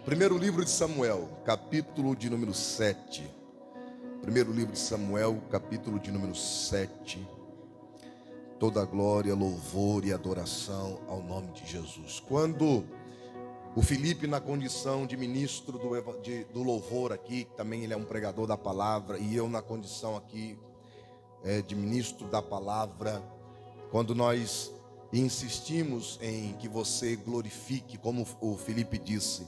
Primeiro livro de Samuel, capítulo de número 7. Primeiro livro de Samuel, capítulo de número 7. Toda glória, louvor e adoração ao nome de Jesus. Quando o Felipe, na condição de ministro do louvor aqui, também ele é um pregador da palavra, e eu na condição aqui de ministro da palavra, quando nós insistimos em que você glorifique, como o Felipe disse,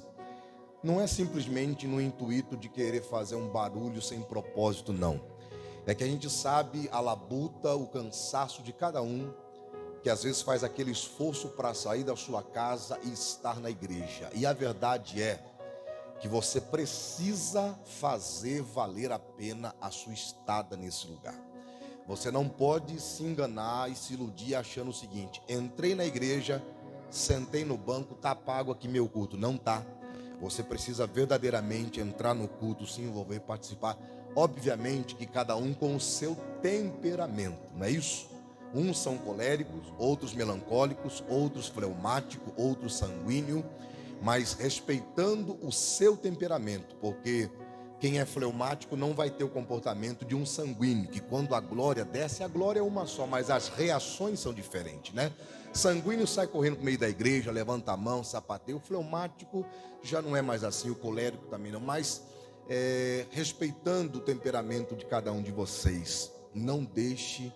não é simplesmente no intuito de querer fazer um barulho sem propósito, não. É que a gente sabe a labuta, o cansaço de cada um, que às vezes faz aquele esforço para sair da sua casa e estar na igreja. E a verdade é que você precisa fazer valer a pena a sua estada nesse lugar. Você não pode se enganar e se iludir achando o seguinte: entrei na igreja, sentei no banco, tá pago aqui meu culto. Não tá. Você precisa verdadeiramente entrar no culto, se envolver, participar. Obviamente que cada um com o seu temperamento, não é isso? Uns são coléricos, outros melancólicos, outros fleumáticos, outros sanguíneos, mas respeitando o seu temperamento, porque quem é fleumático não vai ter o comportamento de um sanguíneo, que quando a glória desce, a glória é uma só, mas as reações são diferentes, né? Sanguíneo sai correndo no meio da igreja, levanta a mão, sapateia. O fleumático já não é mais assim, o colérico também não, mas respeitando o temperamento de cada um de vocês, não deixe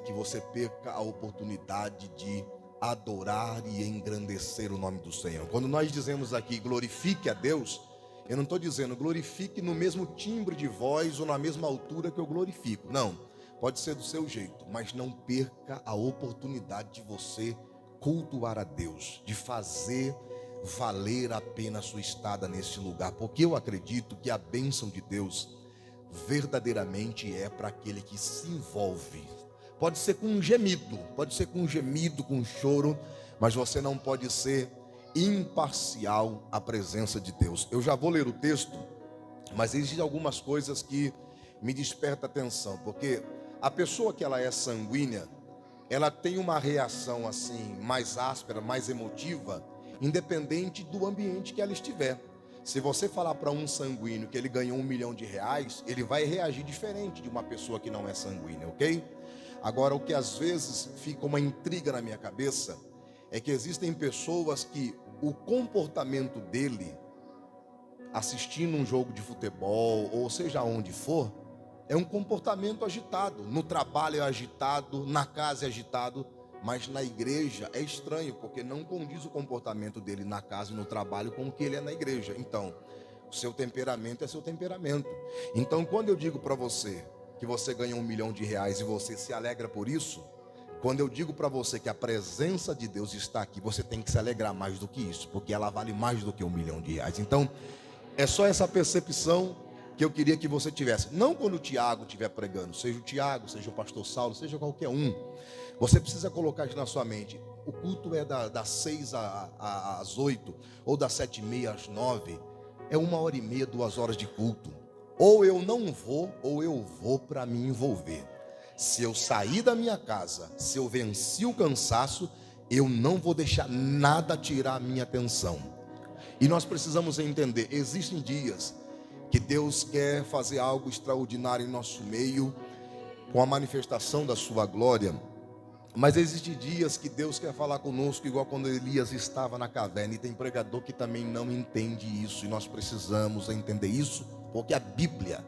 que você perca a oportunidade de adorar e engrandecer o nome do Senhor. Quando nós dizemos aqui glorifique a Deus, eu não estou dizendo glorifique no mesmo timbre de voz ou na mesma altura que eu glorifico, não. Pode ser do seu jeito, mas não perca a oportunidade de você cultuar a Deus, de fazer valer a pena a sua estada nesse lugar, porque eu acredito que a bênção de Deus verdadeiramente é para aquele que se envolve. Pode ser com um gemido, com um choro, mas você não pode ser imparcial à presença de Deus. Eu já vou ler o texto, mas existem algumas coisas que me despertam atenção, porque a pessoa que ela é sanguínea, ela tem uma reação assim mais áspera, mais emotiva, independente do ambiente que ela estiver. Se você falar para um sanguíneo que ele ganhou R$1 milhão, ele vai reagir diferente de uma pessoa que não é sanguínea, ok? Agora, o que às vezes fica uma intriga na minha cabeça é que existem pessoas que o comportamento dele, assistindo um jogo de futebol, ou seja onde for, é um comportamento agitado. No trabalho é agitado, na casa é agitado, mas na igreja é estranho, porque não condiz o comportamento dele na casa e no trabalho com o que ele é na igreja. Então, o seu temperamento é seu temperamento. Então, quando eu digo para você que você ganha R$1 milhão e você se alegra por isso, quando eu digo para você que a presença de Deus está aqui, você tem que se alegrar mais do que isso, porque ela vale mais do que R$1 milhão. Então, é só essa percepção que eu queria que você tivesse. Não quando o Tiago estiver pregando, seja o Tiago, seja o pastor Saulo, seja qualquer um. Você precisa colocar isso na sua mente. O culto é das 6 às 8, ou das 7h30 às 9. É 1h30, 2 horas de culto. Ou eu não vou, ou eu vou para me envolver. Se eu sair da minha casa, se eu venci o cansaço, eu não vou deixar nada tirar a minha atenção. E nós precisamos entender, existem dias que Deus quer fazer algo extraordinário em nosso meio, com a manifestação da sua glória. Mas existem dias que Deus quer falar conosco, igual quando Elias estava na caverna. E tem pregador que também não entende isso. E nós precisamos entender isso, porque a Bíblia,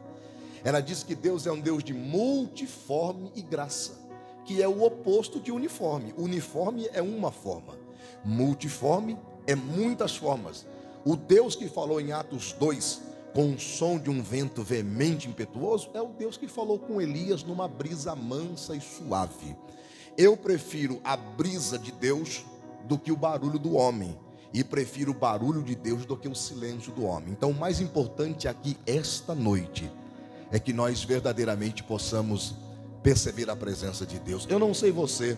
ela diz que Deus é um Deus de multiforme e graça, que é o oposto de uniforme. Uniforme é uma forma, multiforme é muitas formas. O Deus que falou em Atos 2, com o som de um vento veemente e impetuoso, é o Deus que falou com Elias numa brisa mansa e suave. Eu prefiro a brisa de Deus do que o barulho do homem, e prefiro o barulho de Deus do que o silêncio do homem. Então, o mais importante aqui esta noite é que nós verdadeiramente possamos perceber a presença de Deus. Eu não sei você,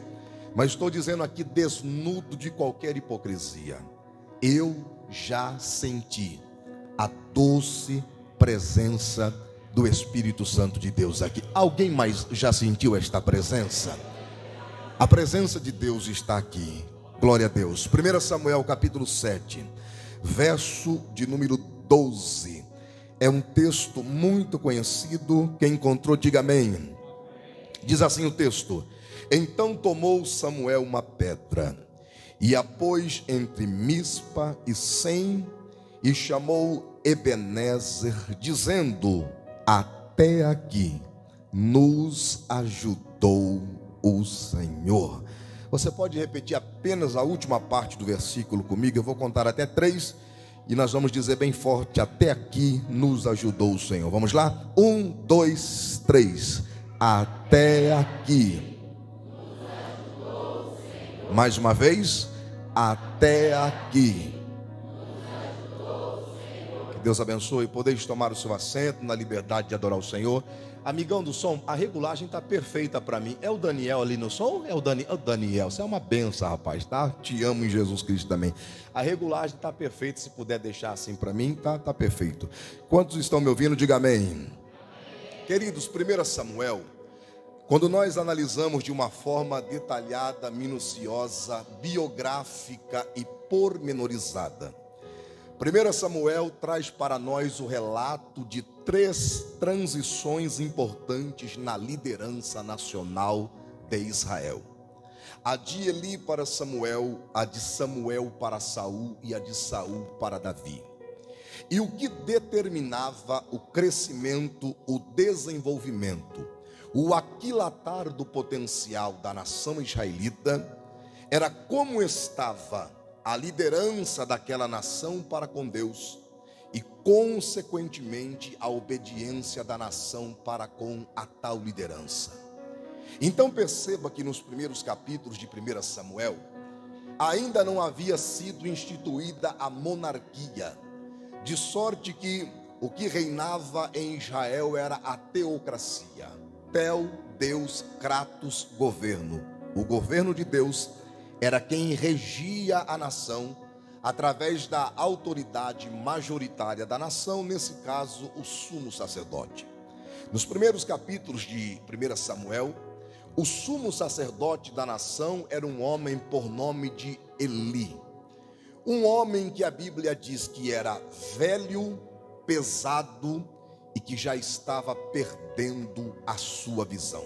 mas estou dizendo aqui desnudo de qualquer hipocrisia. Eu já senti a doce presença do Espírito Santo de Deus aqui. Alguém mais já sentiu esta presença? A presença de Deus está aqui. Glória a Deus. 1 Samuel capítulo 7, verso de número 12. É um texto muito conhecido. Quem encontrou, diga amém. Diz assim o texto: então tomou Samuel uma pedra e a pôs entre Mispa e Sem, e chamou Ebenezer, dizendo: até aqui nos ajudou o Senhor. Você pode repetir apenas a última parte do versículo comigo? Eu vou contar até 3 e nós vamos dizer bem forte: até aqui nos ajudou o Senhor. Vamos lá? 1, 2, 3. Até aqui. Mais uma vez. Até aqui. Que Deus abençoe. Podeis tomar o seu assento na liberdade de adorar o Senhor. Amigão do som, a regulagem está perfeita para mim. É o Daniel ali no som? É o Daniel, você é uma benção, rapaz, tá? Te amo em Jesus Cristo também. A regulagem está perfeita, se puder deixar assim para mim, tá perfeito. Quantos estão me ouvindo? Diga amém. Queridos, 1 Samuel, quando nós analisamos de uma forma detalhada, minuciosa, biográfica e pormenorizada, 1 Samuel traz para nós o relato de 3 transições importantes na liderança nacional de Israel. A de Eli para Samuel, a de Samuel para Saul e a de Saul para Davi. E o que determinava o crescimento, o desenvolvimento, o aquilatar do potencial da nação israelita era como estava a liderança daquela nação para com Deus e, consequentemente, a obediência da nação para com a tal liderança. Então perceba que nos primeiros capítulos de 1 Samuel ainda não havia sido instituída a monarquia, de sorte que o que reinava em Israel era a teocracia. Tel, Deus, Kratos, governo. O governo de Deus era quem regia a nação através da autoridade majoritária da nação, nesse caso, o sumo sacerdote. Nos primeiros capítulos de 1 Samuel, o sumo sacerdote da nação era um homem por nome de Eli. Um homem que a Bíblia diz que era velho, pesado e que já estava perdendo a sua visão.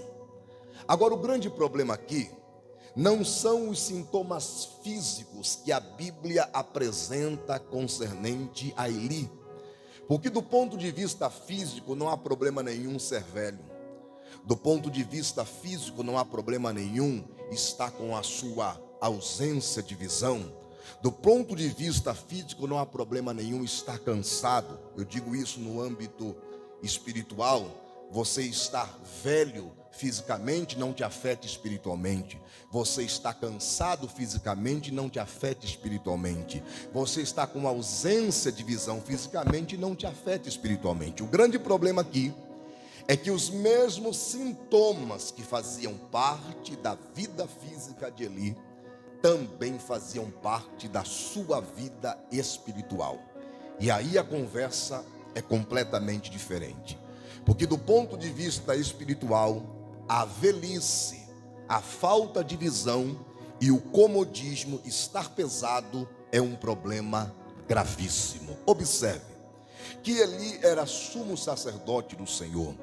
Agora, o grande problema aqui não são os sintomas físicos que a Bíblia apresenta concernente a Eli, porque do ponto de vista físico não há problema nenhum ser velho. Do ponto de vista físico não há problema nenhum estar com a sua ausência de visão. Do ponto de vista físico não há problema nenhum estar cansado. Eu digo isso no âmbito espiritual. Você estar velho fisicamente não te afeta espiritualmente. Você está cansado fisicamente não te afeta espiritualmente. Você está com ausência de visão fisicamente não te afeta espiritualmente. O grande problema aqui é que os mesmos sintomas que faziam parte da vida física de Eli também faziam parte da sua vida espiritual. E aí a conversa é completamente diferente. Porque do ponto de vista espiritual, a velhice, a falta de visão e o comodismo, estar pesado, é um problema gravíssimo. Observe que Eli era sumo sacerdote do Senhor,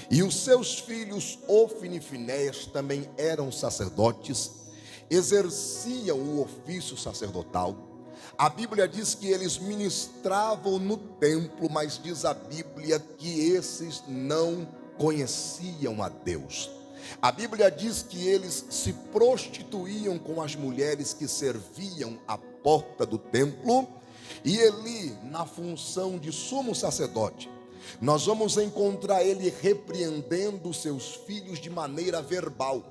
e os seus filhos Ofni e Finéias também eram sacerdotes, exerciam o ofício sacerdotal. A Bíblia diz que eles ministravam no templo, mas diz a Bíblia que esses não conheciam a Deus. A Bíblia diz que eles se prostituíam com as mulheres que serviam à porta do templo. E Eli, na função de sumo sacerdote, nós vamos encontrar ele repreendendo seus filhos de maneira verbal.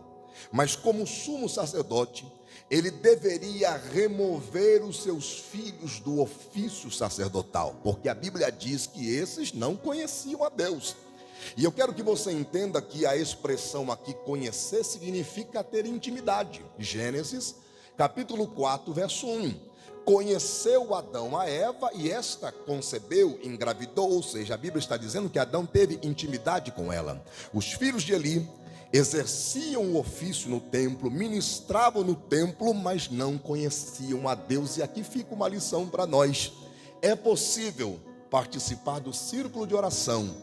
Mas como sumo sacerdote, ele deveria remover os seus filhos do ofício sacerdotal, porque a Bíblia diz que esses não conheciam a Deus. E eu quero que você entenda que a expressão aqui conhecer significa ter intimidade. Gênesis capítulo 4, verso 1. Conheceu Adão a Eva e esta concebeu, engravidou, ou seja, a Bíblia está dizendo que Adão teve intimidade com ela. Os filhos de Eli exerciam o ofício no templo, ministravam no templo, mas não conheciam a Deus. E aqui fica uma lição para nós. É possível participar do círculo de oração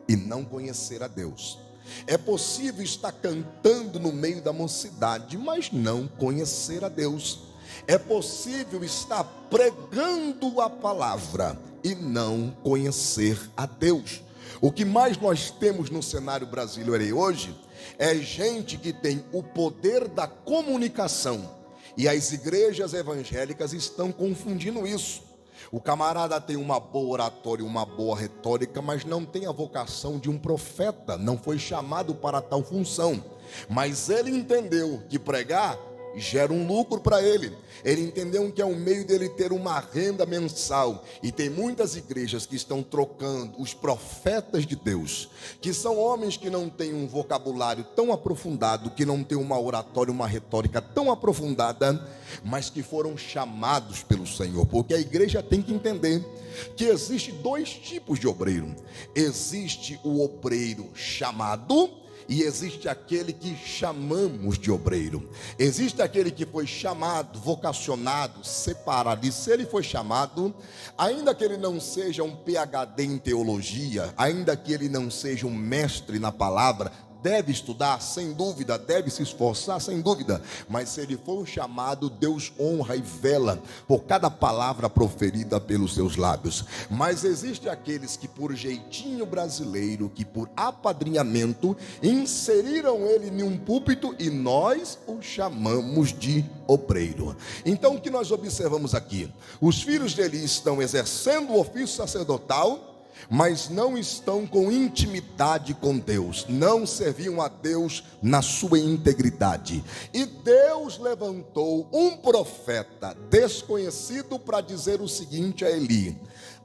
e não conhecer a Deus. É possível estar cantando no meio da mocidade, mas não conhecer a Deus. É possível estar pregando a palavra e não conhecer a Deus. O que mais nós temos no cenário brasileiro hoje é gente que tem o poder da comunicação, e as igrejas evangélicas estão confundindo isso. O camarada tem uma boa oratória, uma boa retórica, mas não tem a vocação de um profeta, não foi chamado para tal função. Mas ele entendeu que pregar gera um lucro para ele. Ele entendeu que é um meio dele ter uma renda mensal. E tem muitas igrejas que estão trocando os profetas de Deus, que são homens que não têm um vocabulário tão aprofundado, que não têm uma oratória, uma retórica tão aprofundada, mas que foram chamados pelo Senhor. Porque a igreja tem que entender que existe dois tipos de obreiro. Existe o obreiro chamado e existe aquele que chamamos de obreiro. Existe aquele que foi chamado, vocacionado, separado. E se ele foi chamado, ainda que ele não seja um PhD em teologia, ainda que ele não seja um mestre na palavra, deve estudar, sem dúvida, deve se esforçar, sem dúvida, mas se ele for chamado, Deus honra e vela por cada palavra proferida pelos seus lábios. Mas existe aqueles que por jeitinho brasileiro, que por apadrinhamento, inseriram ele em um púlpito e nós o chamamos de obreiro. Então o que nós observamos aqui? Os filhos dele estão exercendo o ofício sacerdotal, mas não estão com intimidade com Deus, não serviam a Deus na sua integridade. E Deus levantou um profeta desconhecido para dizer o seguinte a Eli: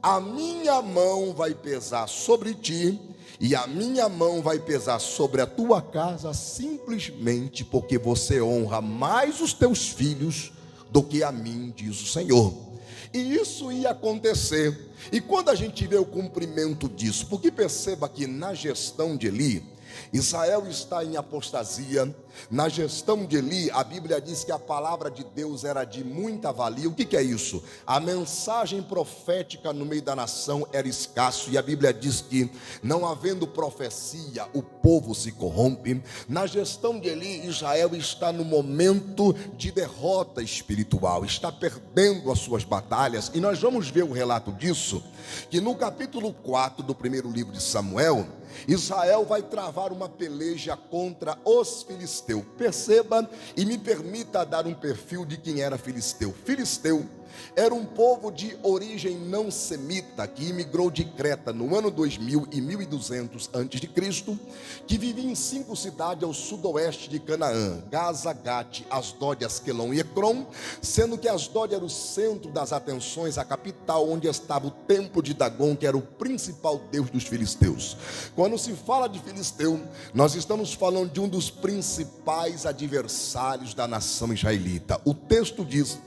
a minha mão vai pesar sobre ti, e a minha mão vai pesar sobre a tua casa, simplesmente porque você honra mais os teus filhos do que a mim, diz o Senhor. E isso ia acontecer. E quando a gente vê o cumprimento disso, porque perceba que na gestão de Eli, Israel está em apostasia. Na gestão de Eli, a Bíblia diz que a palavra de Deus era de muita valia. O que é isso? A mensagem profética no meio da nação era escasso, e a Bíblia diz que, não havendo profecia, o povo se corrompe. Na gestão de Eli, Israel está no momento de derrota espiritual, está perdendo as suas batalhas, e nós vamos ver o relato disso, que no capítulo 4 do primeiro livro de Samuel, Israel vai travar uma peleja contra os filisteus. Perceba e me permita dar um perfil de quem era filisteu. Filisteu era um povo de origem não semita, que imigrou de Creta no ano 2000 e 1200 a.C., que vivia em 5 cidades ao sudoeste de Canaã: Gaza, Gate, Asdod, Asquelon e Ecrom, sendo que Asdod era o centro das atenções, a capital, onde estava o templo de Dagon, que era o principal deus dos filisteus. Quando se fala de filisteu, nós estamos falando de um dos principais adversários da nação israelita. O texto diz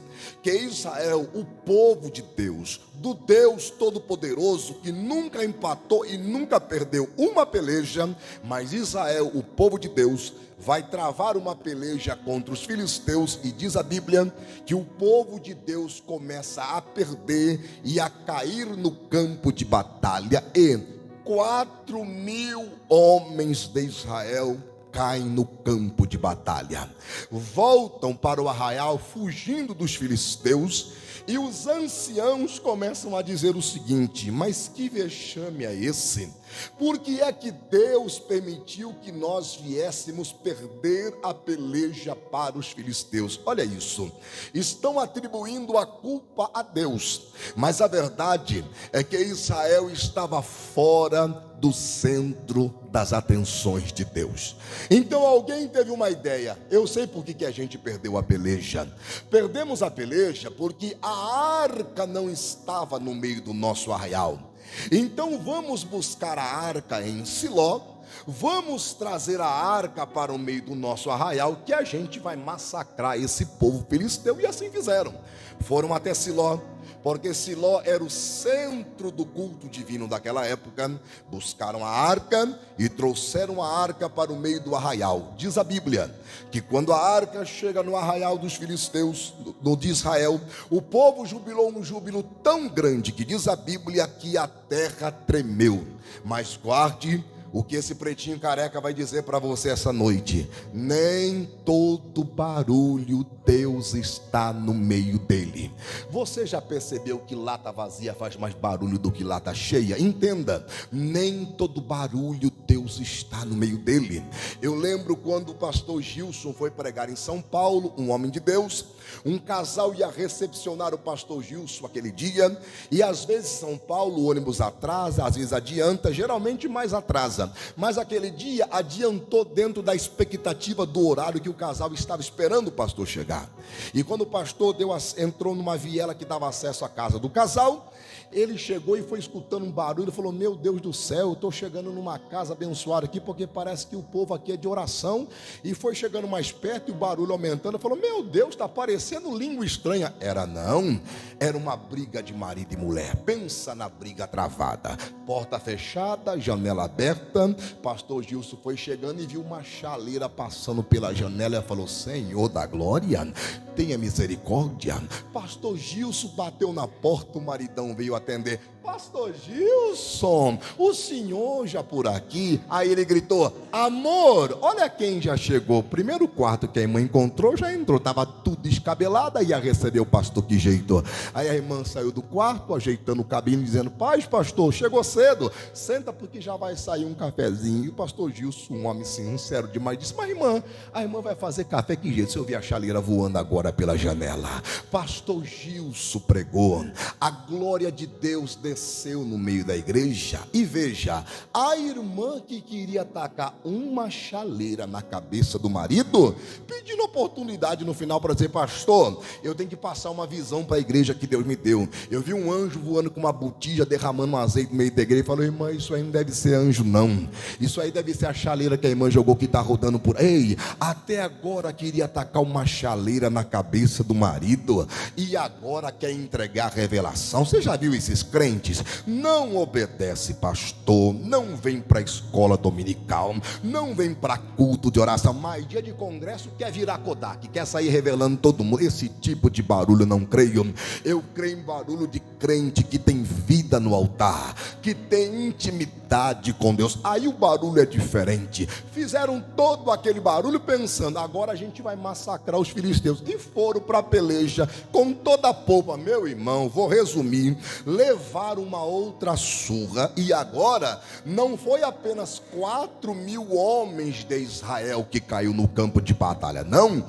que Israel, o povo de Deus, do Deus Todo-Poderoso, que nunca empatou e nunca perdeu uma peleja, mas Israel, o povo de Deus, vai travar uma peleja contra os filisteus, e diz a Bíblia que o povo de Deus começa a perder e a cair no campo de batalha, e 4.000 homens de Israel caem no campo de batalha, voltam para o arraial fugindo dos filisteus, e os anciãos começam a dizer o seguinte: mas que vexame é esse? Por que é que Deus permitiu que nós viéssemos perder a peleja para os filisteus? Olha isso, estão atribuindo a culpa a Deus, mas a verdade é que Israel estava fora do centro das atenções de Deus. Então alguém teve uma ideia: eu sei por que a gente perdeu a peleja. Perdemos a peleja porque a arca não estava no meio do nosso arraial. Então vamos buscar a arca em Siló, vamos trazer a arca para o meio do nosso arraial, que a gente vai massacrar esse povo filisteu. E assim fizeram. Foram até Siló, porque Siló era o centro do culto divino daquela época. Buscaram a arca e trouxeram a arca para o meio do arraial. Diz a Bíblia que quando a arca chega no arraial dos filisteus, de Israel, o povo jubilou um júbilo tão grande que diz a Bíblia que a terra tremeu. Mas guarde o que esse pretinho careca vai dizer para você essa noite: nem todo barulho Deus está no meio dele. Você já percebeu que lata vazia faz mais barulho do que lata cheia? Entenda, nem todo barulho Deus está no meio dele. Eu lembro quando o pastor Gilson foi pregar em São Paulo, um homem de Deus. Um casal ia recepcionar o pastor Gilson aquele dia, e às vezes São Paulo o ônibus atrasa, às vezes adianta, geralmente mais atrasa, mas aquele dia adiantou dentro da expectativa do horário que o casal estava esperando o pastor chegar. E quando o pastor entrou numa viela que dava acesso à casa do casal, ele chegou e foi escutando um barulho e falou: meu Deus do céu, eu estou chegando numa casa abençoada aqui, porque parece que o povo aqui é de oração. E foi chegando mais perto e o barulho aumentando. Ele falou: meu Deus, está parecendo língua estranha. Era não, era uma briga de marido e mulher. Pensa na briga travada, porta fechada, janela aberta. Pastor Gilson foi chegando e viu uma chaleira passando pela janela e falou: Senhor da glória, tenha misericórdia. Pastor Gilson bateu na porta, o maridão veio atender: pastor Gilson, o senhor já por aqui? Aí ele gritou: amor, olha quem já chegou. Primeiro quarto que a irmã encontrou, já entrou, estava tudo descabelada, ia receber o pastor, que jeito. Aí a irmã saiu do quarto, ajeitando o cabelo, dizendo: paz, pastor, chegou cedo, senta porque já vai sair um cafezinho. E o pastor Gilson, um homem sincero demais, disse: mas irmã, a irmã vai fazer café, que jeito, se eu ver a chaleira voando agora pela janela. Pastor Gilson pregou, a glória de Deus desceu no meio da igreja. E veja, a irmã que queria tacar uma chaleira na cabeça do marido, pedindo oportunidade no final para dizer: pastor, eu tenho que passar uma visão para a igreja que Deus me deu. Eu vi um anjo voando com uma botija, derramando um azeite no meio da igreja. E falou: irmã, isso aí não deve ser anjo não, isso aí deve ser a chaleira que a irmã jogou, que está rodando por... Ei, até agora queria tacar uma chaleira na cabeça do marido, e agora quer entregar a revelação. Você já viu esses crentes? Não obedece pastor, não vem para a escola dominical, não vem para culto de oração, mas dia de congresso quer virar Kodak, quer sair revelando todo mundo. Esse tipo de barulho eu não creio. Eu creio em barulho de crente que tem vida no altar, que tem intimidade com Deus. Aí o barulho é diferente. Fizeram todo aquele barulho pensando: agora a gente vai massacrar os filisteus, e foram para a peleja com toda a polpa. Meu irmão, vou resumir: levaram uma outra surra, e agora não foi apenas 4.000 homens de Israel que caiu no campo de batalha, não,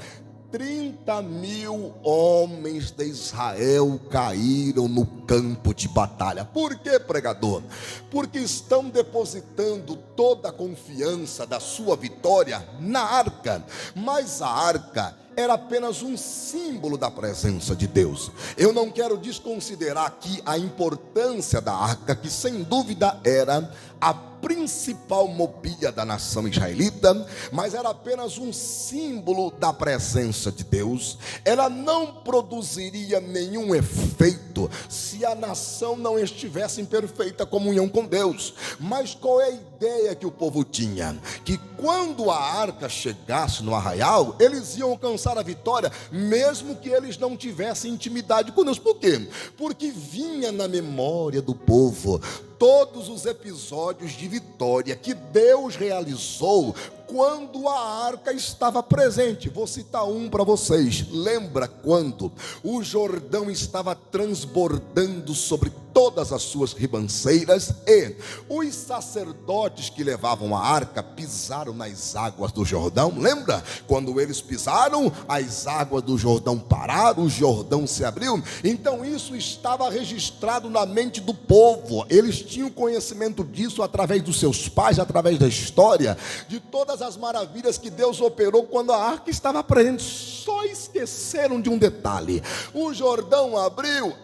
30.000 homens de Israel caíram no campo de batalha. Por quê, pregador? Porque estão depositando toda a confiança da sua vitória na arca. Mas a arca era apenas um símbolo da presença de Deus. Eu não quero desconsiderar aqui a importância da arca, que sem dúvida era a principal mobília da nação israelita, mas era apenas um símbolo da presença de Deus. Ela não produziria nenhum efeito se a nação não estivesse em perfeita comunhão com Deus. Mas qual é a ideia que o povo tinha? Que quando a arca chegasse no arraial, eles iam alcançar a vitória, mesmo que eles não tivessem intimidade com Deus. Por quê? Porque vinha na memória do povo todos os episódios de vitória que Deus realizou quando a arca estava presente. Vou citar um para vocês. Lembra quando o Jordão estava transbordando sobre todas as suas ribanceiras, e os sacerdotes que levavam a arca pisaram nas águas do Jordão? Lembra? Quando eles pisaram, as águas do Jordão pararam, o Jordão se abriu. Então isso estava registrado na mente do povo. Eles tinham conhecimento disso através dos seus pais, através da história, de todas as maravilhas que Deus operou quando a arca estava presente. Só esqueceram de um detalhe: o Jordão abriu,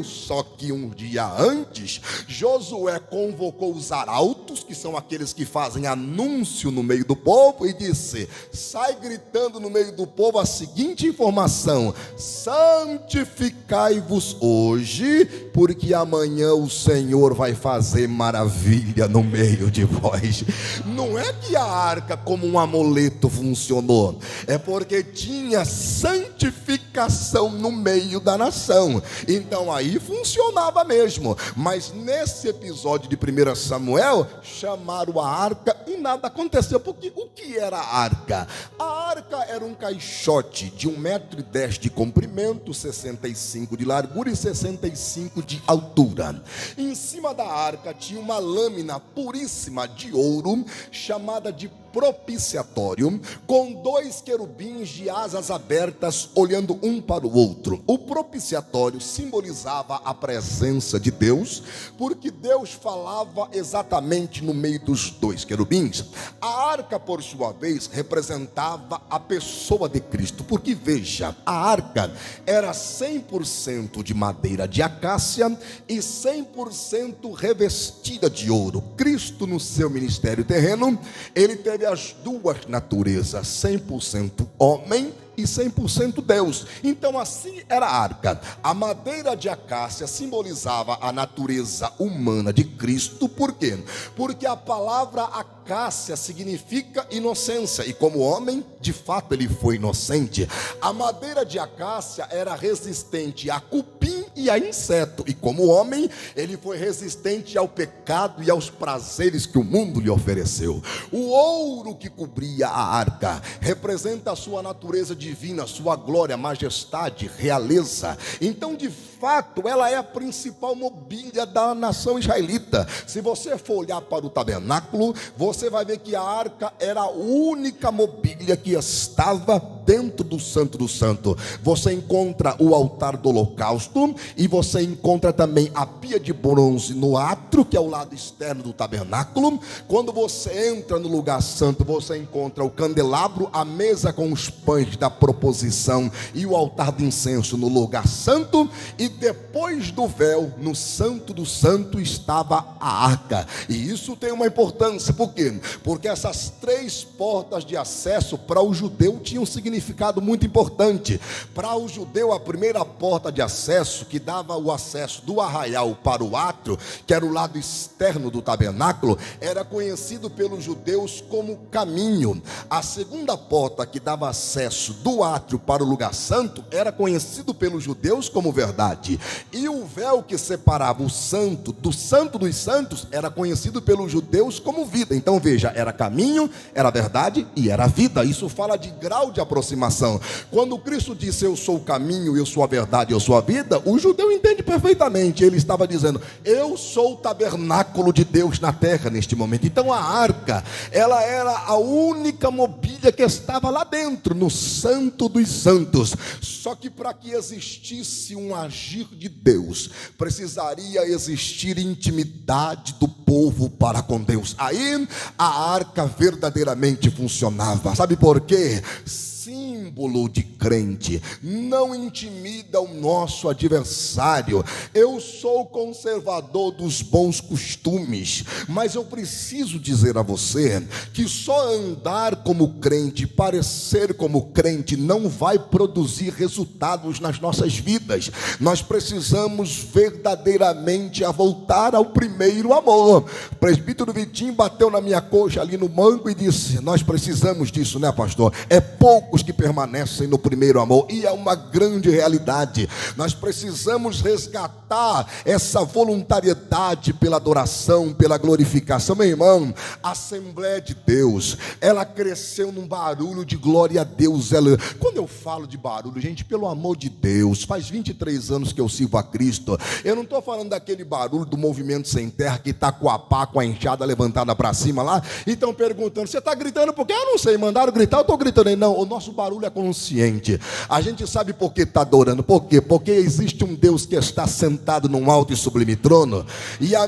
só que um dia antes, Josué convocou os arautos, que são aqueles que fazem anúncio no meio do povo, e disse: sai gritando no meio do povo a seguinte informação: santificai-vos hoje, porque amanhã o Senhor vai fazer maravilha no meio de vós. Não é que a arca como um amuleto funcionou, é porque tinha santificação no meio da nação. Então aí funcionava mesmo. Mas nesse episódio de 1 Samuel, chamaram a arca e nada aconteceu. Porque o que era a arca? A arca era um caixote de 1,10 m de comprimento, 65 de largura e 65 de altura. Em cima da arca tinha uma lâmina puríssima de ouro, chamada de propiciatório, com 2 querubins de asas abertas olhando um para o outro. O propiciatório simbolizava a presença de Deus, porque Deus falava exatamente no meio dos 2 querubins. A arca, por sua vez, representava a pessoa de Cristo, porque veja, a arca era 100% de madeira de acácia e 100% revestida de ouro. Cristo, no seu ministério terreno, ele teve as duas naturezas, 100% homem e 100% Deus. Então assim era a arca. A madeira de acácia simbolizava a natureza humana de Cristo. Por quê? Porque a palavra acácia significa inocência, e como homem, de fato ele foi inocente. A madeira de acácia era resistente a cupim e a inseto, e como homem, ele foi resistente ao pecado e aos prazeres que o mundo lhe ofereceu. O ouro que cobria a arca representa a sua natureza divina, sua glória, majestade, realeza. Então, de fato, ela é a principal mobília da nação israelita. Se você for olhar para o tabernáculo, você vai ver que a arca era a única mobília que estava dentro do Santo do Santo. Você encontra o altar do holocausto, e você encontra também a pia de bronze no átrio, que é o lado externo do tabernáculo. Quando você entra no lugar santo, você encontra o candelabro, a mesa com os pães da proposição e o altar de incenso no lugar santo. E depois do véu, no Santo do Santo, estava a arca. E isso tem uma importância. Por quê? Porque essas 3 portas de acesso para o judeu tinham um significado muito importante. Para o judeu, a primeira porta de acesso, que dava o acesso do arraial para o átrio, que era o lado externo do tabernáculo, era conhecido pelos judeus como caminho. A segunda porta, que dava acesso do átrio para o lugar santo, era conhecido pelos judeus como verdade. E o véu que separava o santo do santo dos santos era conhecido pelos judeus como vida. Então veja, era caminho, era verdade e era vida. Isso fala de grau de aproximação. Quando Cristo disse: eu sou o caminho, eu sou a verdade, eu sou a vida, o judeu entende perfeitamente. Ele estava dizendo: eu sou o tabernáculo de Deus na terra neste momento. Então a arca, ela era a única mobília que estava lá dentro, no Santo dos Santos. Só que para que existisse um agir de Deus, precisaria existir intimidade do povo para com Deus. Aí a arca verdadeiramente funcionava. Sabe por quê? Símbolo de crente, não intimida o nosso adversário. Eu sou conservador dos bons costumes, mas eu preciso dizer a você que só andar como crente, parecer como crente, não vai produzir resultados nas nossas vidas. Nós precisamos verdadeiramente voltar ao primeiro amor. O presbítero Vitinho bateu na minha coxa ali no banco e disse: nós precisamos disso, né, pastor? É poucos que permanecem no primeiro amor, e é uma grande realidade. Nós precisamos resgatar essa voluntariedade pela adoração, pela glorificação. Meu irmão, a Assembleia de Deus, ela cresceu num barulho de glória a Deus. Quando eu falo de barulho, gente, pelo amor de Deus, faz 23 anos que eu sirvo a Cristo. Eu não estou falando daquele barulho do movimento sem terra, que está com a pá, com a enxada levantada para cima lá, e estão perguntando: você está gritando porque eu não sei, mandaram gritar, eu estou gritando aí. Não, o nosso barulho é consciente. ambiente. A gente sabe por que está adorando. Por quê? Porque existe um Deus que está sentado num alto e sublime trono. E a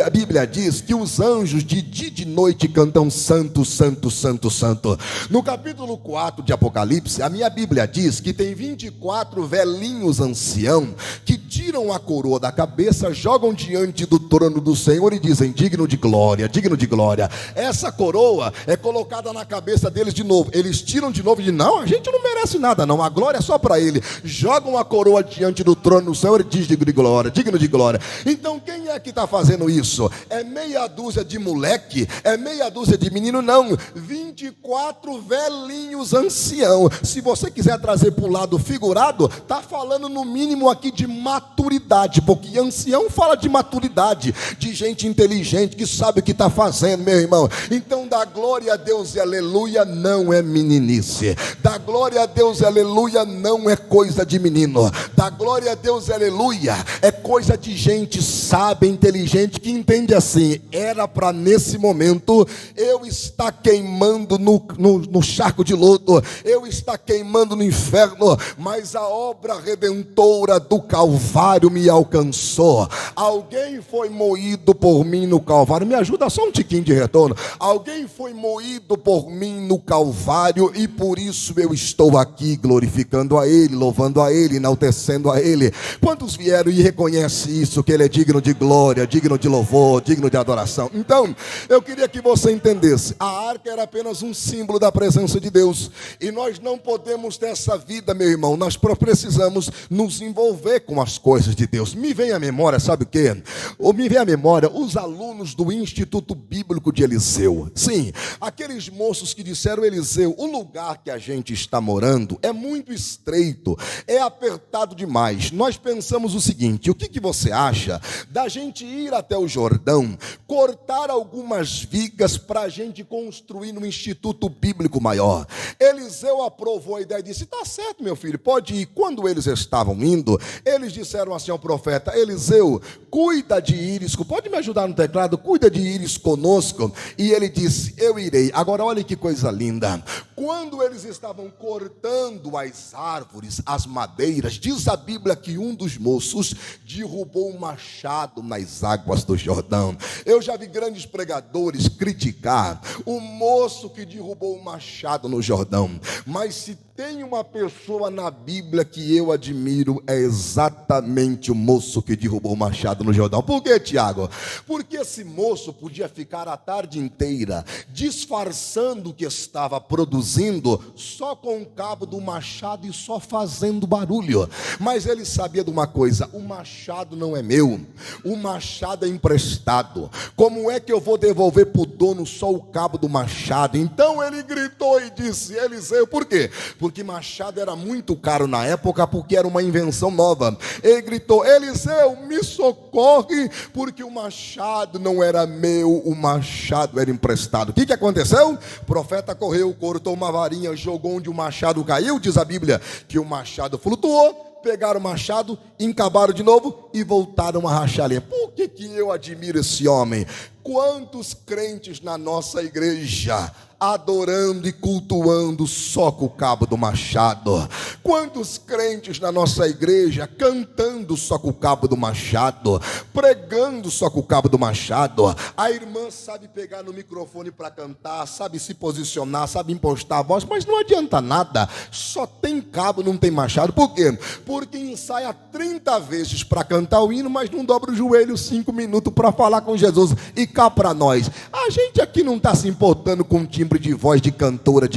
Bíblia diz que os anjos de dia e de noite cantam santo, santo, santo, santo. No capítulo 4 de Apocalipse, a minha Bíblia diz que tem 24 velhinhos anciãos que tiram a coroa da cabeça, jogam diante do trono do Senhor e dizem: digno de glória, digno de glória. Essa coroa é colocada na cabeça deles de novo. Eles tiram de novo e dizem: não, a gente não merece nada não, a glória é só para ele. Jogam a coroa diante do trono do Senhor e diz: digno de glória, digno de glória. Então quem é que está fazendo isso? É meia dúzia de moleque? É meia dúzia de menino? Não, 24 velhinhos anciãos. Se você quiser trazer para o lado figurado, está falando no mínimo aqui de maturidade, porque ancião fala de maturidade, de gente inteligente que sabe o que está fazendo, meu irmão. Então dá glória a Deus e aleluia não é meninice. Dá glória a Deus e aleluia não é coisa de menino. Dá glória a Deus e aleluia é coisa de gente sábia, inteligente, que entende assim: era para nesse momento eu estar queimando no charco de lodo, eu estar queimando no inferno, mas a obra redentora do Calvário me alcançou. Alguém foi moído por mim no Calvário. Me ajuda só um tiquinho de retorno. Alguém foi moído por mim no Calvário e por isso eu estou aqui glorificando a Ele, louvando a Ele, enaltecendo a Ele. Quantos vieram e reconhecem isso, que Ele é digno de glória, digno de louvor, digno de adoração? Então, eu queria que você entendesse: a arca era apenas um símbolo da presença de Deus, e nós não podemos ter essa vida, meu irmão. Nós precisamos nos envolver com as coisas de Deus. Me vem à memória, sabe o quê? Ou me vem à memória os alunos do Instituto Bíblico de Eliseu. Sim, aqueles moços que disseram: Eliseu, o lugar que a gente está morando é muito estreito, é apertado demais. Nós pensamos o seguinte: o que você acha da gente ir até o Jordão, cortar algumas vigas para a gente construir no Instituto Bíblico maior? Eliseu aprovou a ideia e disse: está certo, meu filho, pode ir. Quando eles estavam indo, eles disseram assim ao profeta: Eliseu, cuida de Íris, pode me ajudar no teclado? Cuida de Íris conosco. E ele disse: eu irei. Agora olha que coisa linda. Quando eles estavam cortando as árvores, as madeiras, diz a Bíblia que um dos moços derrubou um machado nas águas do Jordão. Eu já vi grandes pregadores criticar o moço que derrubou um machado no Jordão, mas se tem uma pessoa na Bíblia que eu admiro, é exatamente o moço que derrubou o machado no Jordão. Por quê, Tiago? Porque esse moço podia ficar a tarde inteira disfarçando o que estava produzindo só com o cabo do machado e só fazendo barulho. Mas ele sabia de uma coisa: o machado não é meu, o machado é emprestado. Como é que eu vou devolver para o dono só o cabo do machado? Então ele gritou e disse: Eliseu, por quê? Porque machado era muito caro na época, porque era uma invenção nova. Ele gritou: Eliseu, me socorre, porque o machado não era meu, o machado era emprestado. O que aconteceu? O profeta correu, cortou uma varinha, jogou onde o machado caiu. Diz a Bíblia que o machado flutuou. Pegaram o machado, encabaram de novo e voltaram a rachar a lenha. Por que eu admiro esse homem? Quantos crentes na nossa igreja adorando e cultuando só com o cabo do machado? Quantos crentes na nossa igreja cantando só com o cabo do machado, pregando só com o cabo do machado? A irmã sabe pegar no microfone para cantar, sabe se posicionar, sabe impostar a voz, mas não adianta nada, só tem cabo, não tem machado. Por quê? Porque ensaia 30 vezes para cantar o hino, mas não dobra o joelho 5 minutos para falar com Jesus. E cá para nós, a gente aqui não está se importando com o timbre de voz de cantora,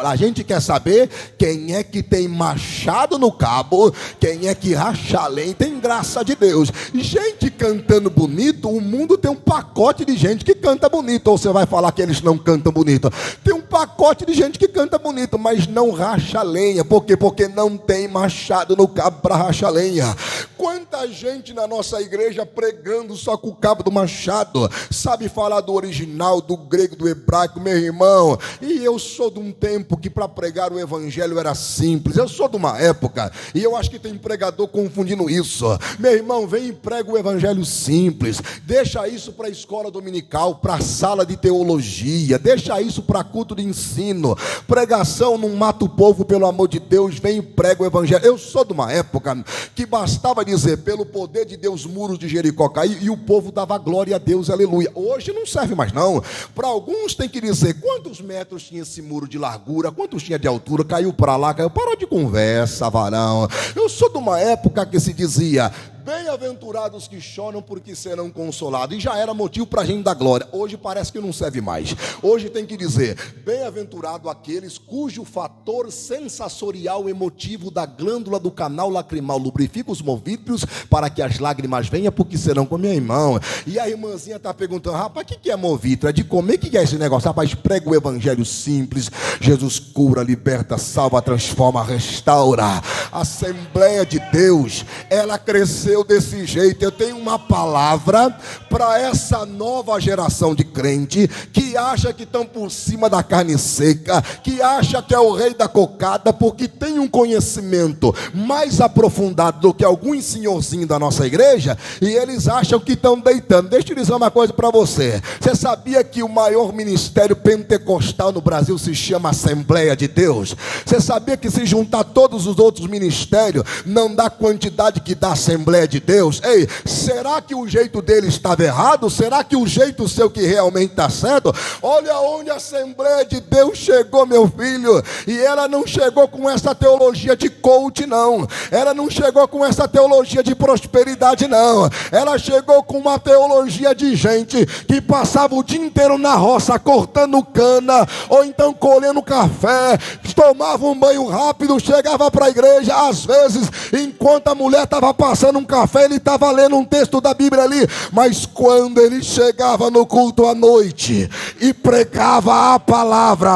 a gente quer saber quem é que tem machado no cabo, quem é que racha a lenha. Tem graça de Deus, gente cantando bonito. O mundo tem um pacote de gente que canta bonito, ou você vai falar que eles não cantam bonito? Tem um pacote de gente que canta bonito, mas não racha a lenha. Por quê? Porque não tem machado no cabo para rachar a lenha. Quanta muita gente na nossa igreja pregando só com o cabo do machado, sabe falar do original, do grego, do hebraico, meu irmão. E eu sou de um tempo que para pregar o evangelho era simples. Eu sou de uma época, e eu acho que tem pregador confundindo isso. Meu irmão, vem e prega o evangelho simples. Deixa isso para a escola dominical, para a sala de teologia, deixa isso para culto de ensino. Pregação não mata o povo, pelo amor de Deus. Vem e prega o evangelho. Eu sou de uma época que bastava dizer, pelo poder de Deus, muros de Jericó cair, e o povo dava glória a Deus, aleluia. Hoje não serve mais não. Para alguns tem que dizer, quantos metros tinha esse muro de largura, quantos tinha de altura, caiu para lá, caiu. Para de conversa, varão. Eu sou de uma época que se dizia, bem-aventurados que choram porque serão consolados. E já era motivo para a gente dar glória. Hoje parece que não serve mais. Hoje tem que dizer, bem-aventurado aqueles cujo fator sensorial emotivo da glândula do canal lacrimal lubrifica os movítricos para que as lágrimas venham, porque serão com minha irmã. E a irmãzinha está perguntando, rapaz, o que é movítricos? É de comer? O que é esse negócio? Rapaz, prega o evangelho simples. Jesus cura, liberta, salva, transforma, restaura. A Assembleia de Deus, ela cresceu desse jeito. Eu tenho uma palavra para essa nova geração de crente que acha que estão por cima da carne seca, que acha que é o rei da cocada, porque tem um conhecimento mais aprofundado do que alguns senhorzinhos da nossa igreja, e eles acham que estão deitando. Deixa eu dizer uma coisa para você. Você sabia que o maior ministério pentecostal no Brasil se chama Assembleia de Deus? Você sabia que se juntar todos os outros ministérios não dá a quantidade que dá a Assembleia de Deus? Ei, será que o jeito dele estava errado? Será que o jeito seu que realmente está certo? Olha onde a Assembleia de Deus chegou, meu filho. E ela não chegou com essa teologia de coach, não. Ela não chegou com essa teologia de prosperidade, não. Ela chegou com uma teologia de gente que passava o dia inteiro na roça cortando cana, ou então colhendo café, tomava um banho rápido, chegava para a igreja, às vezes, enquanto a mulher estava passando um café, ele estava lendo um texto da Bíblia ali. Mas quando ele chegava no culto à noite e pregava a palavra,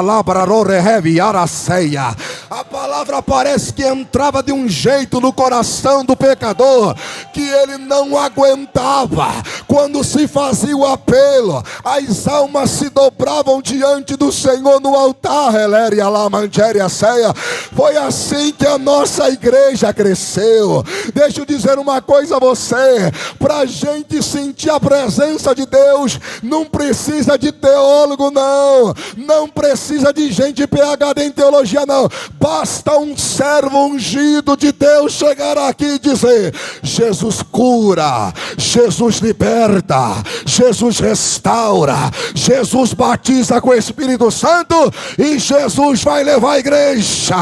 a palavra parece que entrava de um jeito no coração do pecador que ele não aguentava. Quando se fazia o apelo, as almas se dobravam diante do Senhor no altar. Foi assim que a nossa igreja cresceu. Deixa eu dizer uma coisa a você: para a gente sentir a presença de Deus, não precisa de teólogo, não. Não precisa de gente PhD em teologia, não. Basta um servo ungido de Deus chegar aqui e dizer: Jesus cura, Jesus liberta, Jesus restaura, Jesus batiza com o Espírito Santo, e Jesus vai levar a igreja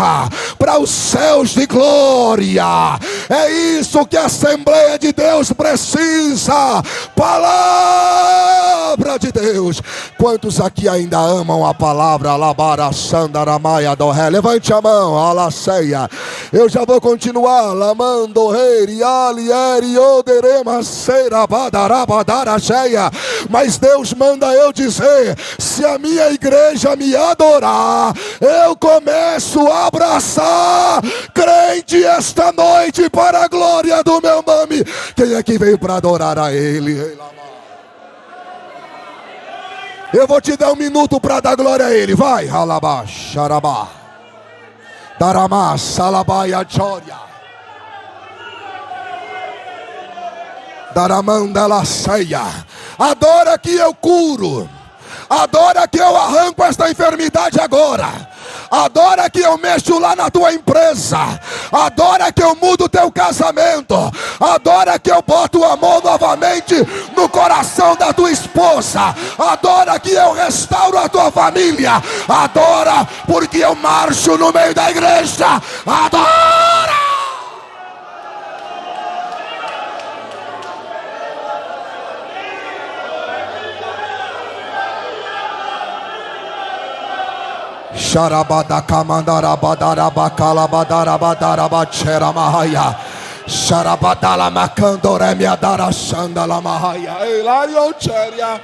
para os céus de glória. É isso que a Assembleia de Deus precisa. Palavra de Deus. Quantos aqui ainda amam a palavra? Levante a mão. Alaceia. Eu já vou continuar. Lamando rei alieri oderema seira badarabadara cheia. Mas Deus manda eu dizer: se a minha igreja me adorar, eu começo a abraçar crente esta noite para a glória do meu nome. Quem é que veio para adorar a Ele? Eu vou te dar um minuto para dar glória a Ele. Vai, Halabá, Xarabá, Daramá, Salabaia, Jória, Daramanda, Laceia. Adora que eu curo. Adora que eu arranco esta enfermidade agora. Adora que eu mexo lá na tua empresa. Adora que eu mudo o teu casamento. Adora que eu boto o amor novamente no coração da tua esposa. Adora que eu restauro a tua família. Adora porque eu marcho no meio da igreja. Adora! Sharabada kamandara badara bakala badara badara bachera mahaya. Sharabadala makandore miadara shandala mahaya. Elario cheria.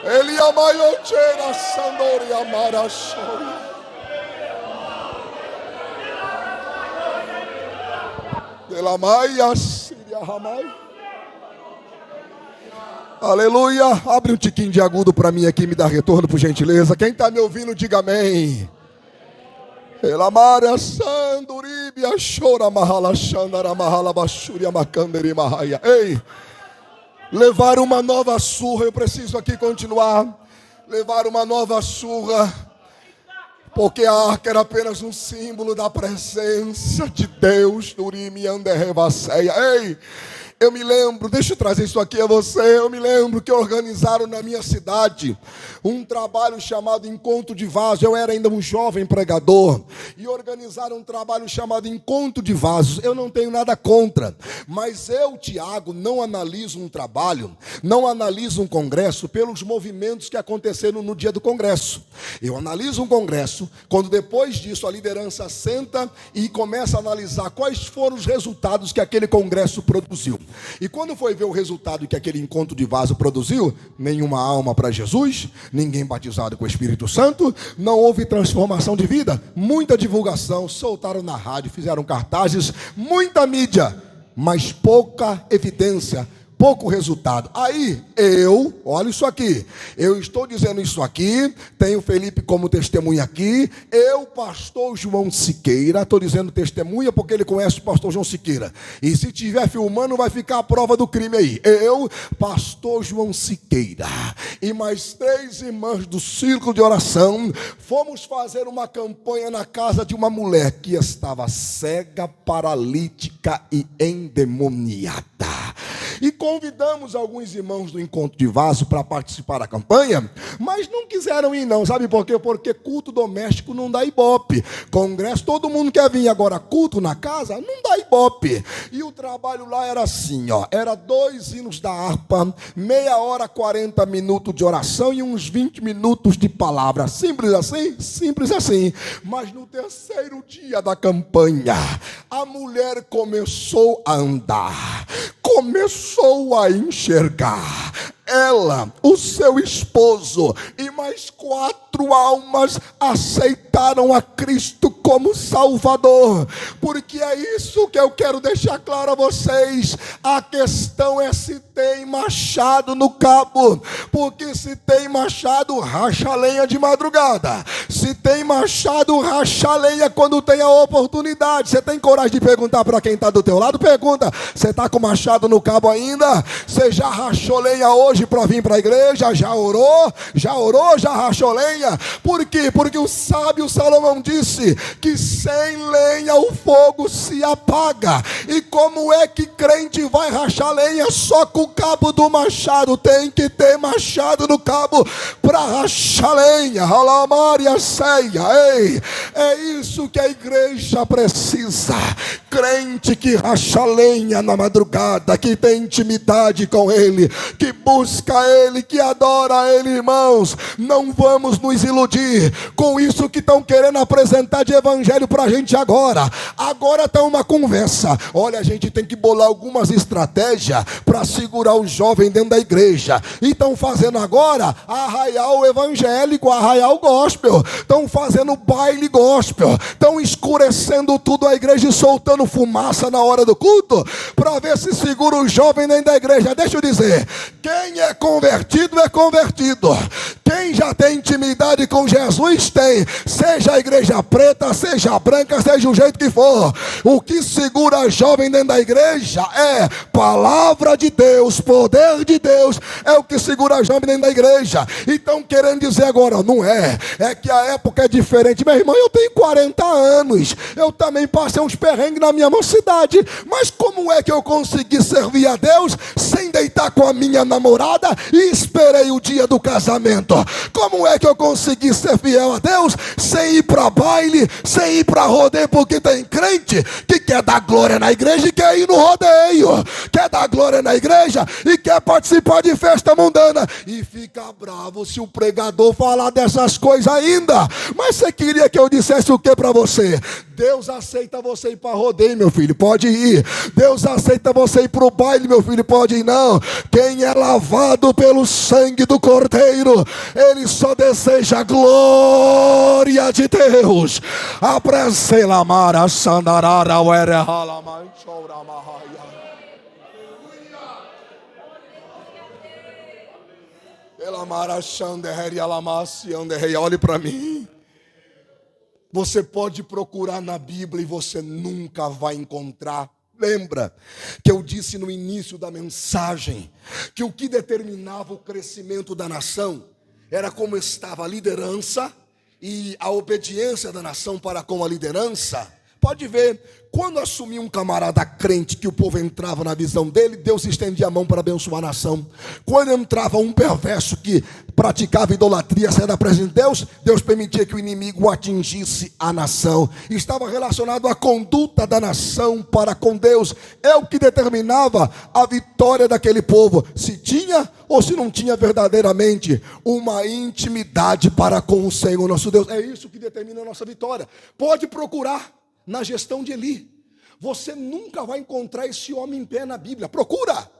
Eliamayo chera sandoria marashoya. Delamaya siria Aleluia. Abre um tiquinho de agudo para mim aqui, me dá retorno por gentileza. Quem está me ouvindo, diga amém. Ei, levar uma nova surra. Eu preciso aqui continuar. Levar uma nova surra, porque a arca era apenas um símbolo da presença de Deus. Ei, eu me lembro, deixa eu trazer isso aqui a você. Eu me lembro que organizaram na minha cidade um trabalho chamado Encontro de Vasos. Eu era ainda um jovem pregador. E organizaram um trabalho chamado Encontro de Vasos. Eu não tenho nada contra. Mas eu, Tiago, não analiso um trabalho, não analiso um congresso pelos movimentos que aconteceram no dia do congresso. Eu analiso um congresso quando depois disso a liderança senta e começa a analisar quais foram os resultados que aquele congresso produziu. E quando foi ver o resultado que aquele encontro de vaso produziu, nenhuma alma para Jesus, ninguém batizado com o Espírito Santo, não houve transformação de vida, muita divulgação, soltaram na rádio, fizeram cartazes, muita mídia, mas pouca evidência, pouco resultado. Aí olha isso aqui, eu estou dizendo isso aqui, tenho Felipe como testemunha aqui, eu, pastor João Siqueira, estou dizendo testemunha porque ele conhece o pastor João Siqueira, e se estiver filmando vai ficar a prova do crime aí. Eu, pastor João Siqueira, e mais 3 irmãs do círculo de oração, fomos fazer uma campanha na casa de uma mulher que estava cega, paralítica e endemoniada. E convidamos alguns irmãos do Encontro de Vaso para participar da campanha, mas não quiseram ir não, sabe por quê? Porque culto doméstico não dá ibope, congresso, todo mundo quer vir, agora culto na casa, não dá ibope. E o trabalho lá era assim, era 2 hinos da harpa, meia hora, 40 minutos de oração e uns 20 minutos de palavra, simples assim, mas no terceiro dia da campanha, a mulher começou a andar, começou a enxergar. Ela, o seu esposo e mais 4 almas aceitaram a Cristo como Salvador. Porque é isso que eu quero deixar claro a vocês. A questão é se tem machado no cabo. Porque se tem machado, racha a lenha de madrugada. Se tem machado, racha a lenha quando tem a oportunidade. Você tem coragem de perguntar para quem está do teu lado? Pergunta, você está com machado no cabo ainda? Você já rachou lenha hoje para vir para a igreja? Já orou, já rachou lenha? Por quê? Porque o sábio Salomão disse que sem lenha o fogo se apaga. E como é que crente vai rachar lenha só com o cabo do machado? Tem que ter machado no cabo para rachar lenha. Alamária ceia. Ei, é isso que a igreja precisa. Crente que racha lenha na madrugada, que tem intimidade com Ele, que busca Ele, que adora Ele, irmãos. Não vamos nos iludir com isso que estão querendo apresentar de evangelho para a gente agora. Agora está uma conversa. Olha, a gente tem que bolar algumas estratégias para segurar o jovem dentro da igreja. E estão fazendo agora arraial evangélico, arraial gospel. Estão fazendo baile gospel. Estão escurecendo tudo a igreja e soltando fumaça na hora do culto para ver se segura o jovem dentro da igreja. Deixa eu dizer, quem é convertido é convertido. Quem já tem intimidade com Jesus tem. Seja a igreja preta, seja branca, seja o jeito que for. O que segura jovem dentro da igreja é palavra de Deus, poder de Deus. É o que segura jovem dentro da igreja. Então querendo dizer agora, não é. É que a época é diferente. Meu irmão, eu tenho 40 anos. Eu também passei uns perrengues na minha mocidade. Mas como é que eu consegui servir a Deus sem deitar com a minha namorada e esperei o dia do casamento? Como é que eu consegui ser fiel a Deus sem ir para baile, sem ir para rodeio? Porque tem crente que quer dar glória na igreja e quer ir no rodeio, quer dar glória na igreja e quer participar de festa mundana e fica bravo se o pregador falar dessas coisas ainda. Mas você queria que eu dissesse o que para você? Deus aceita você ir para rodeio, meu filho, pode ir. Deus aceita você ir para o baile, meu filho, pode ir. Não, quem é lavado pelo sangue do Cordeiro, ele só deseja a glória de Deus. Olhe para mim. Você pode procurar na Bíblia e você nunca vai encontrar. Lembra que eu disse no início da mensagem que o que determinava o crescimento da nação era como estava a liderança e a obediência da nação para com a liderança. Pode ver, quando assumia um camarada crente que o povo entrava na visão dele, Deus estendia a mão para abençoar a nação. Quando entrava um perverso que praticava idolatria, saia da presença de Deus, Deus permitia que o inimigo atingisse a nação. Estava relacionado à conduta da nação para com Deus. É o que determinava a vitória daquele povo, se tinha ou se não tinha verdadeiramente uma intimidade para com o Senhor nosso Deus. É isso que determina a nossa vitória. Pode procurar na gestão de Eli. Você nunca vai encontrar esse homem em pé na Bíblia. Procura.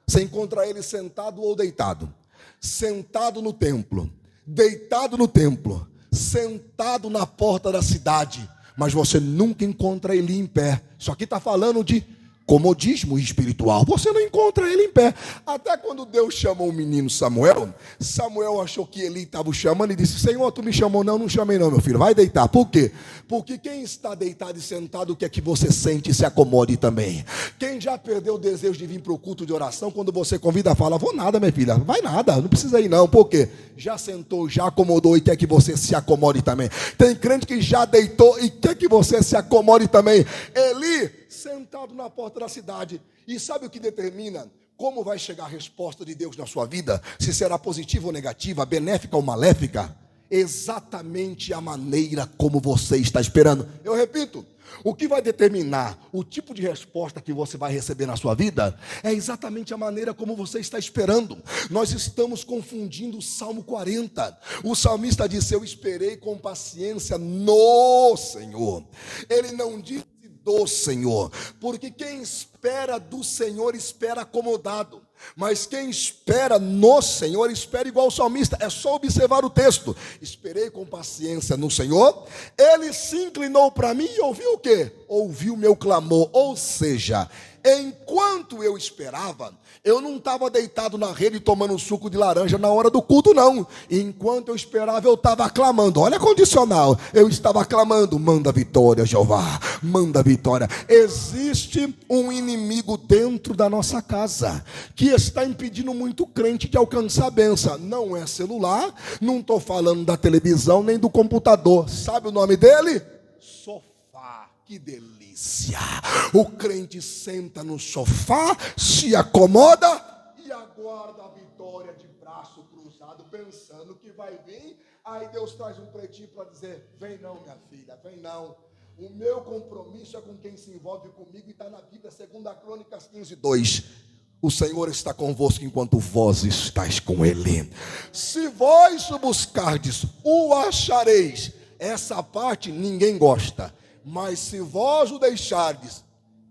Você encontra ele sentado ou deitado. Sentado no templo, deitado no templo, sentado na porta da cidade. Mas você nunca encontra ele em pé. Isso aqui está falando de comodismo espiritual. Você não encontra ele em pé. Até quando Deus chamou o menino Samuel, Samuel achou que Eli estava o chamando e disse: Senhor, tu me chamou? Não, não chamei não, meu filho, vai deitar. Por quê? Porque quem está deitado e sentado quer que você sente e se acomode também. Quem já perdeu o desejo de vir para o culto de oração, quando você convida, fala: vou nada, minha filha, vai nada, não precisa ir não. Por quê? Já sentou, já acomodou e quer que você se acomode também. Tem crente que já deitou e quer que você se acomode também. Eli sentado na porta da cidade. E sabe o que determina como vai chegar a resposta de Deus na sua vida? Se será positiva ou negativa, benéfica ou maléfica? Exatamente a maneira como você está esperando. Eu repito, o que vai determinar o tipo de resposta que você vai receber na sua vida é exatamente a maneira como você está esperando. Nós estamos confundindo o Salmo 40. O salmista disse: eu esperei com paciência no Senhor. Ele não disse do Senhor, porque quem espera do Senhor espera acomodado, mas quem espera no Senhor espera igual o salmista. É só observar o texto. Esperei com paciência no Senhor, ele se inclinou para mim e ouviu o quê? Ouviu meu clamor. Ou seja, enquanto eu esperava, eu não estava deitado na rede tomando suco de laranja na hora do culto, não. Enquanto eu esperava, eu estava clamando. Olha a condicional. Eu estava clamando: manda vitória, Jeová, manda vitória. Existe um inimigo dentro da nossa casa que está impedindo muito crente de alcançar a bênção. Não é celular, não estou falando da televisão nem do computador. Sabe o nome dele? Sofá. Que delícia. O crente senta no sofá, se acomoda e aguarda a vitória de braço cruzado, pensando que vai vir. Aí Deus traz um pretinho para dizer: vem não, minha filha, vem não. O meu compromisso é com quem se envolve comigo, e está na Bíblia, 2 Crônicas 15:2. O Senhor está convosco enquanto vós estáis com Ele. Se vós o buscardes, o achareis. Essa parte ninguém gosta. Mas se vós o deixardes,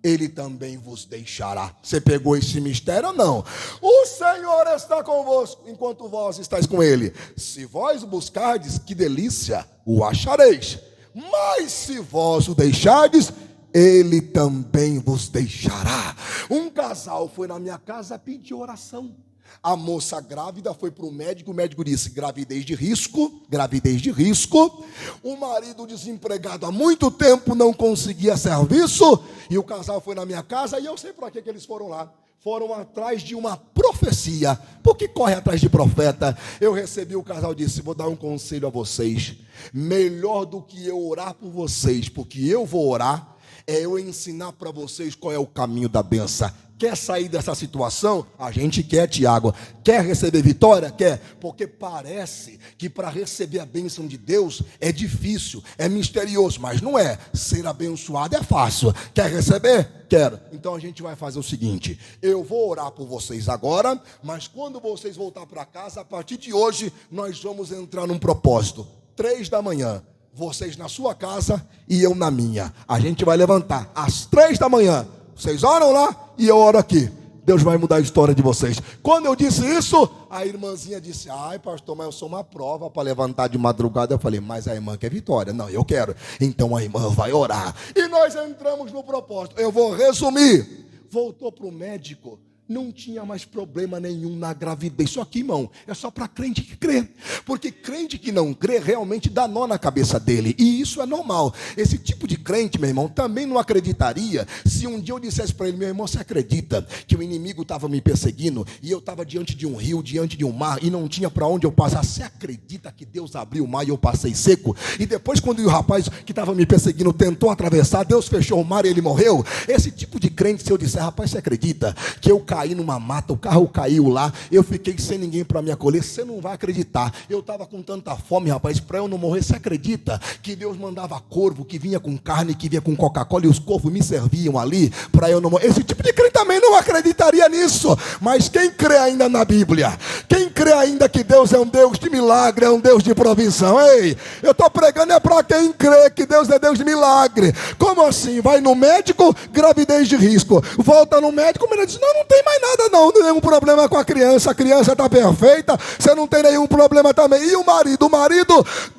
Ele também vos deixará. Você pegou esse mistério ou não? O Senhor está convosco enquanto vós estáis com Ele. Se vós o buscardes, que delícia, o achareis. Mas se vós o deixardes, Ele também vos deixará. Um casal foi na minha casa pedir oração. A moça grávida foi para o médico disse: gravidez de risco, gravidez de risco. O marido desempregado há muito tempo não conseguia serviço, e o casal foi na minha casa, e eu sei para que eles foram lá. Foram atrás de uma profecia. Por que corre atrás de profeta? Eu recebi, o casal disse: vou dar um conselho a vocês. Melhor do que eu orar por vocês, porque eu vou orar, é eu ensinar para vocês qual é o caminho da bênção. Quer sair dessa situação? A gente quer, Tiago. Quer receber vitória? Quer. Porque parece que para receber a bênção de Deus é difícil, é misterioso, mas não é. Ser abençoado é fácil. Quer receber? Quero. Então a gente vai fazer o seguinte: eu vou orar por vocês agora, mas quando vocês voltar para casa, a partir de hoje, nós vamos entrar num propósito. 3 da manhã. Vocês na sua casa e eu na minha. A gente vai levantar às 3 da manhã. Vocês oram lá e eu oro aqui. Deus vai mudar a história de vocês. Quando eu disse isso, a irmãzinha disse: ai, pastor, mas eu sou uma prova para levantar de madrugada. Eu falei: mas a irmã quer vitória. Não, eu quero. Então a irmã vai orar. E nós entramos no propósito. Eu vou resumir. Voltou para o médico. não tinha mais problema nenhum na gravidez. Só que, irmão, é só para crente que crê. Porque crente que não crê realmente dá nó na cabeça dele. E isso é normal. Esse tipo de crente, meu irmão, também não acreditaria se um dia eu dissesse para ele: meu irmão, você acredita que o inimigo estava me perseguindo e eu estava diante de um rio, diante de um mar e não tinha para onde eu passar? Você acredita que Deus abriu o mar e eu passei seco? E depois, quando o rapaz que estava me perseguindo tentou atravessar, Deus fechou o mar e ele morreu? Esse tipo de crente, se eu disser: rapaz, você acredita que eu caí numa mata, o carro caiu lá, eu fiquei sem ninguém para me acolher? Você não vai acreditar. Eu estava com tanta fome, rapaz, para eu não morrer. Você acredita que Deus mandava corvo que vinha com carne, que vinha com Coca-Cola, e os corvos me serviam ali para eu não morrer? Esse tipo de crente também não acreditaria nisso. Mas quem crê ainda na Bíblia, quem crê ainda que Deus é um Deus de milagre, é um Deus de provisão, ei, eu estou pregando é para quem crê que Deus é Deus de milagre. Como assim? Vai no médico, gravidez de risco, volta no médico, o menino diz: não tem mais nada não, nenhum problema com a criança está perfeita, você não tem nenhum problema também. E o marido,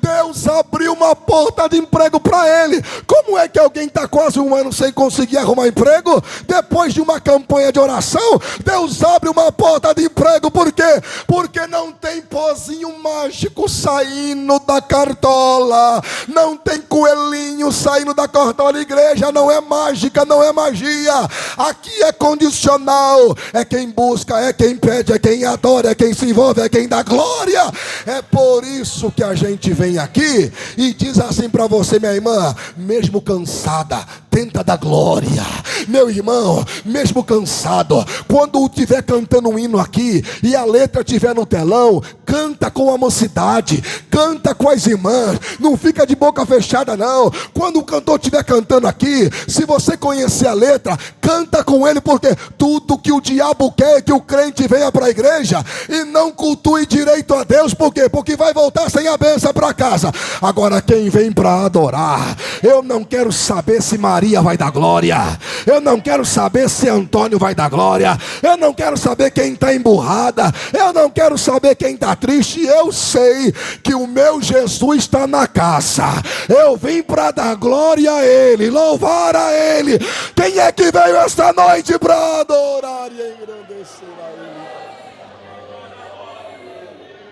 Deus abriu uma porta de emprego para ele. Como é que alguém está quase um ano sem conseguir arrumar emprego? Depois de uma campanha de oração, Deus abre uma porta de emprego. Por quê? Porque não tem pozinho mágico saindo da cartola, não tem coelhinho saindo da cartola. Igreja não é mágica, não é magia, aqui é condicional. É quem busca, é quem pede, é quem adora, é quem se envolve, é quem dá glória. É por isso que a gente vem aqui e diz assim para você, minha irmã: mesmo cansada, tenta dar glória. Meu irmão, mesmo cansado, quando estiver cantando um hino aqui e a letra estiver no telão, canta com a mocidade, canta com as irmãs, não fica de boca fechada não. Quando o cantor estiver cantando aqui, se você conhecer a letra, canta com ele, porque tudo que o diabo quer é que o crente venha para a igreja e não cultue direito a Deus. Por quê? Porque vai voltar sem a bênção para casa. Agora, quem vem para adorar, eu não quero saber se Maria vai dar glória, eu não quero saber se Antônio vai dar glória, eu não quero saber quem está emburrada, eu não quero saber quem está triste. Eu sei que o meu Jesus está na casa. Eu vim para dar glória a Ele, louvar a Ele. Quem é que veio esta noite para adorar e engrandecer a Ele?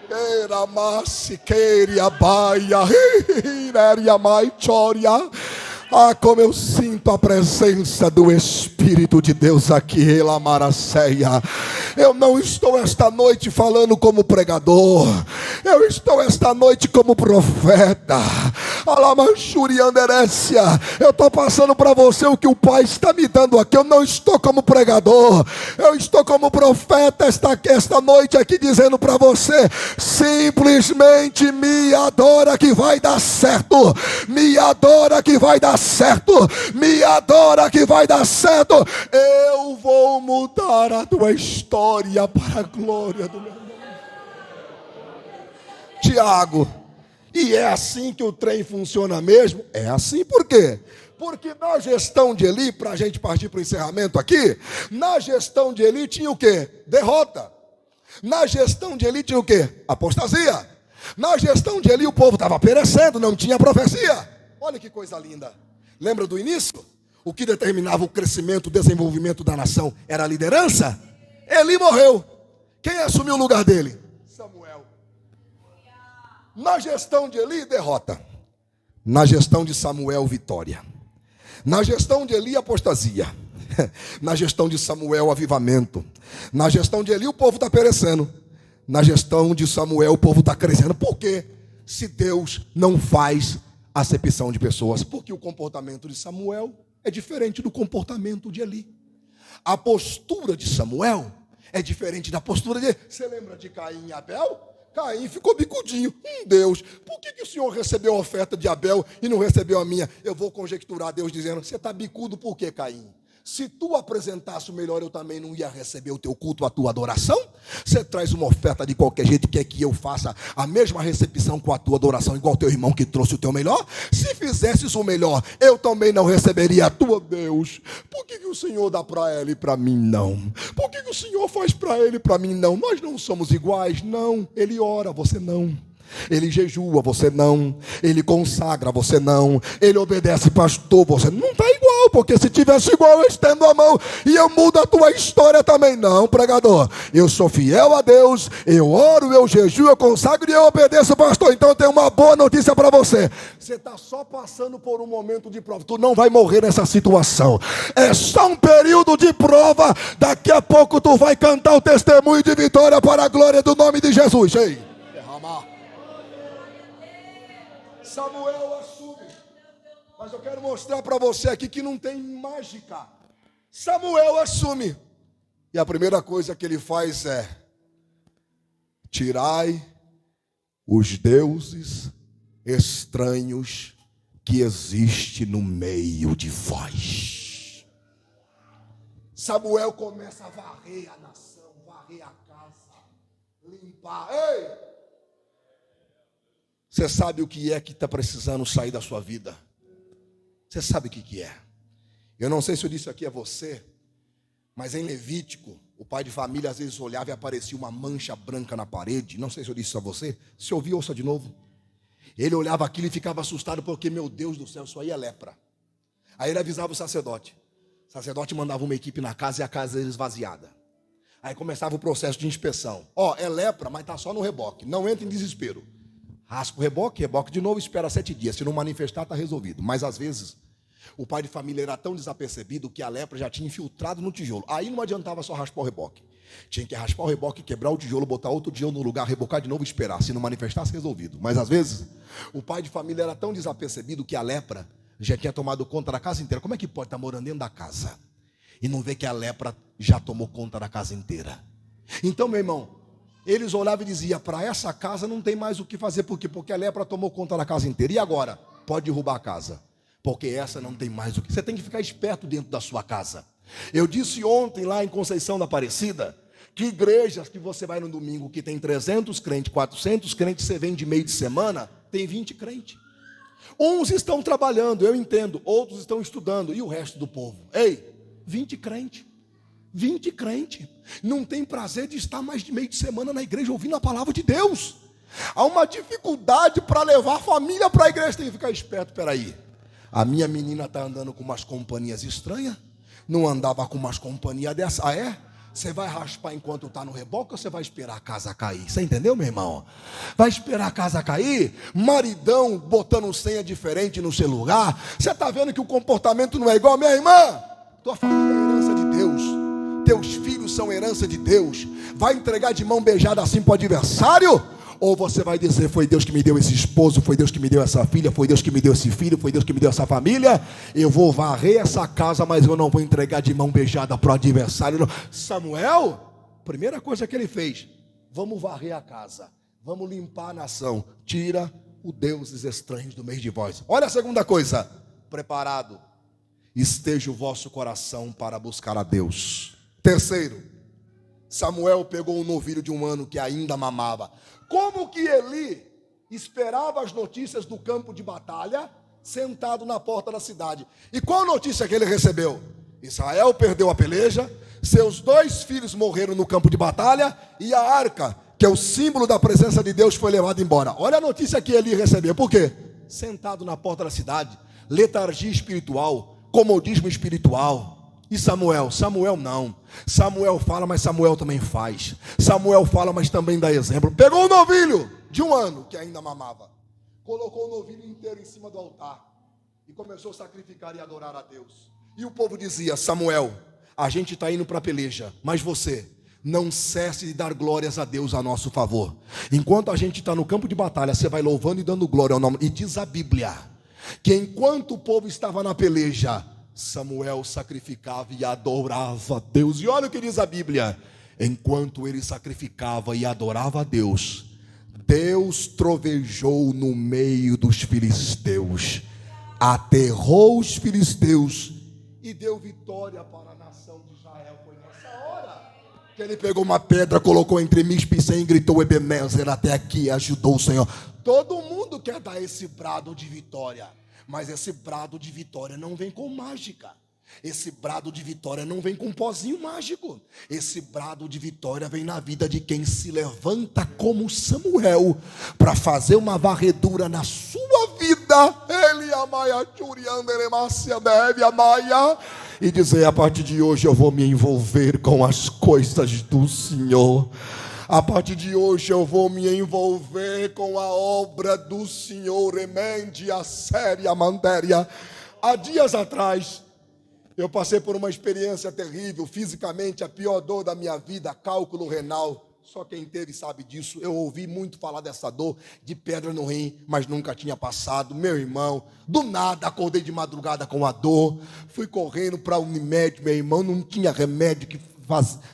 Queira massi, queira baia, queira mai choria. Ah, como eu sinto a presença do Espírito de Deus aqui, Elamaraceia. Eu não estou esta noite falando como pregador, eu estou esta noite como profeta. Alamanchurianderécia, eu estou passando para você o que o Pai está me dando aqui. Eu não estou como pregador, eu estou como profeta esta noite aqui, dizendo para você: simplesmente me adora que vai dar certo, me adora que vai dar certo, me adora que vai dar certo. Eu vou mudar a tua história para a glória do meu nome. Tiago, e é assim que o trem funciona mesmo? É assim. Por quê? Porque na gestão de Eli, para a gente partir para o encerramento aqui, na gestão de Eli tinha o quê? Derrota. Na gestão de Eli tinha o quê? Apostasia. Na gestão de Eli o povo estava perecendo, não tinha profecia. Olha que coisa linda. Lembra do início? O que determinava o crescimento, o desenvolvimento da nação era a liderança. Eli morreu. Quem assumiu o lugar dele? Samuel. Na gestão de Eli, derrota. Na gestão de Samuel, vitória. Na gestão de Eli, apostasia. Na gestão de Samuel, avivamento. Na gestão de Eli, o povo está perecendo. Na gestão de Samuel, o povo está crescendo. Por quê? Se Deus não faz acepção de pessoas. Porque o comportamento de Samuel é diferente do comportamento de Eli. A postura de Samuel é diferente da postura de... Você lembra de Caim e Abel? Caim ficou bicudinho. Deus, por que o senhor recebeu a oferta de Abel e não recebeu a minha? Eu vou conjecturar Deus dizendo: você está bicudo por quê, Caim? Se tu apresentasse o melhor, eu também não ia receber o teu culto, a tua adoração. Você traz uma oferta de qualquer jeito, quer que eu faça a mesma recepção com a tua adoração, igual teu irmão que trouxe o teu melhor? Se fizesses o melhor, eu também não receberia a tua. Deus, por que o Senhor dá para ele e para mim não? Por que o Senhor faz para ele e para mim não? Nós não somos iguais, não. Ele ora, você não. Ele jejua, você não. Ele consagra, você não. Ele obedece pastor, você não está igual. porque se tivesse igual eu estendo a mão e eu mudo a tua história também. Não, pregador, eu sou fiel a Deus, eu oro, eu jejuo, eu consagro e eu obedeço, pastor. Então eu tenho uma boa notícia para você. Você está só passando por um momento de prova, tu não vai morrer nessa situação. É só um período de prova, daqui a pouco tu vai cantar o testemunho de vitória para a glória do nome de Jesus. Ei, derramar. Samuel assume, mas eu quero mostrar para você aqui que não tem mágica. Samuel assume, e a primeira coisa que ele faz é: tirai os deuses estranhos que existem no meio de vós. Samuel começa a varrer a nação, varrer a casa, limpar. Ei! Você sabe o que é que está precisando sair da sua vida? Você sabe o que é? Eu não sei se eu disse aqui a você, mas em Levítico, o pai de família às vezes olhava e aparecia uma mancha branca na parede. Não sei se eu disse isso a você. Se ouviu, ouça de novo. Ele olhava aquilo e ficava assustado porque, meu Deus do céu, isso aí é lepra. Aí ele avisava o sacerdote. O sacerdote mandava uma equipe na casa e a casa era esvaziada. Aí começava o processo de inspeção. É lepra, mas está só no reboque. Não entra em desespero. Raspa o reboque de novo, espera 7 dias. Se não manifestar, está resolvido. Mas às vezes, o pai de família era tão desapercebido que a lepra já tinha infiltrado no tijolo. Aí não adiantava só raspar o reboque. Tinha que raspar o reboque, quebrar o tijolo, botar outro tijolo no lugar, rebocar de novo e esperar. Se não manifestasse, resolvido. Mas às vezes, o pai de família era tão desapercebido que a lepra já tinha tomado conta da casa inteira. Como é que pode estar morando dentro da casa e não ver que a lepra já tomou conta da casa inteira? Então, meu irmão, eles olhavam e diziam: para essa casa não tem mais o que fazer. Por quê? Porque a lepra tomou conta da casa inteira. E agora? Pode derrubar a casa, porque essa não tem mais o que. Você tem que ficar esperto dentro da sua casa. Eu disse ontem lá em Conceição da Aparecida que igrejas que você vai no domingo que tem 300 crentes, 400 crentes, você vem de meio de semana, tem 20 crentes. Uns estão trabalhando, eu entendo, outros estão estudando, e o resto do povo? Ei, 20 crentes. 20 crentes, não tem prazer de estar mais de meio de semana na igreja ouvindo a palavra de Deus. Há uma dificuldade para levar a família para a igreja. Tem que ficar esperto. Peraí, a minha menina está andando com umas companhias estranhas, não andava com umas companhias dessas. Ah, é? Você vai raspar enquanto está no reboque ou você vai esperar a casa cair? Você entendeu, meu irmão? Vai esperar a casa cair? Maridão botando senha diferente no celular. Você está vendo que o comportamento não é igual? Minha irmã, tua família é herança de Deus. Teus filhos são herança de Deus. Vai entregar de mão beijada assim para o adversário? Ou você vai dizer: foi Deus que me deu esse esposo, foi Deus que me deu essa filha, foi Deus que me deu esse filho, foi Deus que me deu essa família. Eu vou varrer essa casa, mas eu não vou entregar de mão beijada para o adversário. Não. Samuel, primeira coisa que ele fez: vamos varrer a casa, vamos limpar a nação. Tira os deuses estranhos do meio de vós. Olha a segunda coisa: preparado esteja o vosso coração para buscar a Deus. Terceiro, Samuel pegou um novilho de 1 ano que ainda mamava. Como que Eli esperava as notícias do campo de batalha, sentado na porta da cidade? E qual notícia que ele recebeu? Israel perdeu a peleja, seus 2 filhos morreram no campo de batalha, e a arca, que é o símbolo da presença de Deus, foi levada embora. Olha a notícia que Eli recebeu. Por quê? Sentado na porta da cidade, letargia espiritual, comodismo espiritual. E Samuel não. Samuel fala, mas Samuel também faz. Samuel fala, mas também dá exemplo. Pegou um novilho de 1 ano que ainda mamava, colocou o novilho inteiro em cima do altar e começou a sacrificar e adorar a Deus. E o povo dizia: Samuel, a gente está indo para a peleja, mas você não cesse de dar glórias a Deus a nosso favor. Enquanto a gente está no campo de batalha, você vai louvando e dando glória ao nome. E diz a Bíblia que enquanto o povo estava na peleja, Samuel sacrificava e adorava a Deus. E olha o que diz a Bíblia: enquanto ele sacrificava e adorava a Deus, Deus trovejou no meio dos filisteus, aterrou os filisteus e deu vitória para a nação de Israel. Foi nessa hora que ele pegou uma pedra, colocou entre Mispe e Sem e gritou: Ebenezer, até aqui ajudou o Senhor. Todo mundo quer dar esse brado de vitória, mas esse brado de vitória não vem com mágica. Esse brado de vitória não vem com um pozinho mágico. Esse brado de vitória vem na vida de quem se levanta como Samuel para fazer uma varredura na sua vida. Ele E dizer: a partir de hoje eu vou me envolver com as coisas do Senhor. A partir de hoje eu vou me envolver com a obra do Senhor. Emendia séria matéria. Há dias atrás eu passei por uma experiência terrível, fisicamente a pior dor da minha vida, cálculo renal. Só quem teve sabe disso. Eu ouvi muito falar dessa dor de pedra no rim, mas nunca tinha passado. Meu irmão, do nada acordei de madrugada com a dor. Fui correndo para a Unimed, meu irmão, não tinha remédio que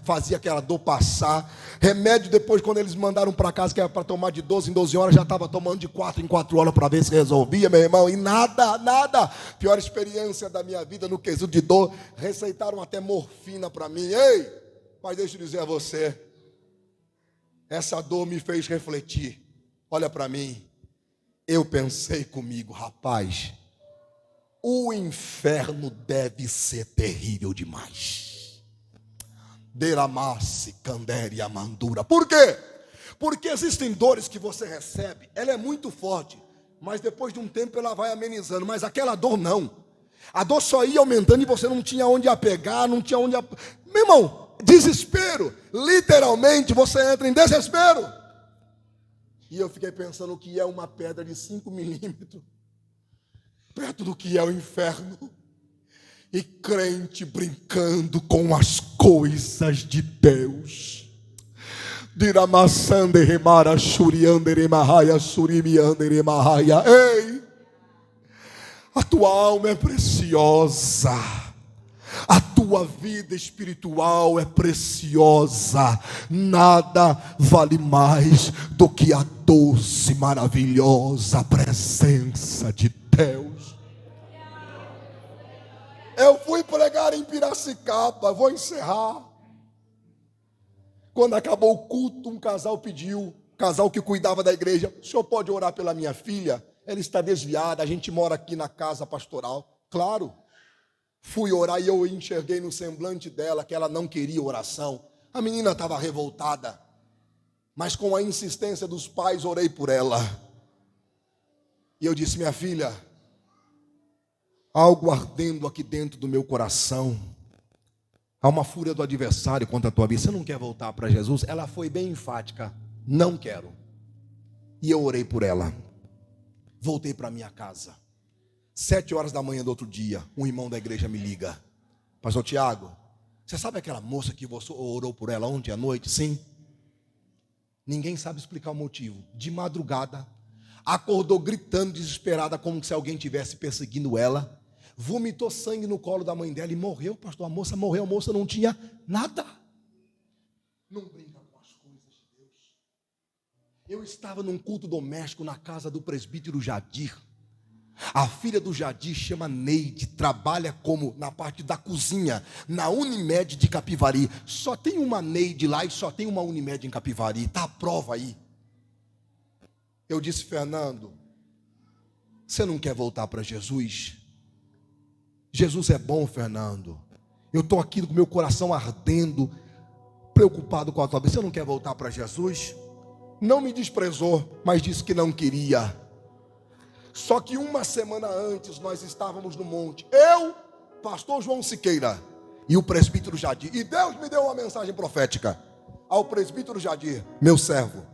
fazia aquela dor passar. Remédio depois, quando eles mandaram para casa, que era para tomar de 12 em 12 horas, já estava tomando de 4 em 4 horas para ver se resolvia, meu irmão. E nada. Pior experiência da minha vida no quesito de dor. Receitaram até morfina para mim. Ei, mas deixa eu dizer a você, essa dor me fez refletir. Olha para mim. Eu pensei comigo: rapaz, o inferno deve ser terrível demais. Deramasse, candere, amandura. Por quê? Porque existem dores que você recebe, ela é muito forte, mas depois de um tempo ela vai amenizando. Mas aquela dor não. A dor só ia aumentando e você não tinha onde apegar, não tinha onde... Meu irmão, desespero. Literalmente você entra em desespero. E eu fiquei pensando o que é uma pedra de 5 milímetros perto do que é o inferno. E crente brincando com as coisas de Deus. Diramassande remara shuriande remahaya surimiande remahaya. Ei, a tua alma é preciosa. A tua vida espiritual é preciosa. Nada vale mais do que a doce, maravilhosa presença de Deus. Eu fui pregar em Piracicaba, vou encerrar. Quando acabou o culto, um casal pediu, casal que cuidava da igreja: o senhor pode orar pela minha filha? Ela está desviada, a gente mora aqui na casa pastoral. Claro. Fui orar e eu enxerguei no semblante dela que ela não queria oração. A menina estava revoltada, mas com a insistência dos pais orei por ela. E eu disse: minha filha, algo ardendo aqui dentro do meu coração. Há uma fúria do adversário contra a tua vida. Você não quer voltar para Jesus? Ela foi bem enfática: não quero. E eu orei por ela. Voltei para minha casa. 7 horas da manhã do outro dia, um irmão da igreja me liga: pastor Tiago, você sabe aquela moça que você orou por ela ontem à noite? Sim. Ninguém sabe explicar o motivo. De madrugada, acordou gritando, desesperada, como se alguém estivesse perseguindo ela. Vomitou sangue no colo da mãe dela e morreu, pastor. A moça morreu, a moça não tinha nada. Não brinca com as coisas de Deus. Eu estava num culto doméstico na casa do presbítero Jadir. A filha do Jadir chama Neide, trabalha como na parte da cozinha, na Unimed de Capivari. Só tem uma Neide lá e só tem uma Unimed em Capivari. Está a prova aí. Eu disse: Fernando, você não quer voltar para Jesus? Jesus é bom, Fernando. Eu estou aqui com meu coração ardendo, preocupado com a tua vida. Você não quer voltar para Jesus? Não me desprezou, mas disse que não queria. Só que uma semana antes nós estávamos no monte, eu, pastor João Siqueira e o presbítero Jadir. E Deus me deu uma mensagem profética ao presbítero Jadir: meu servo,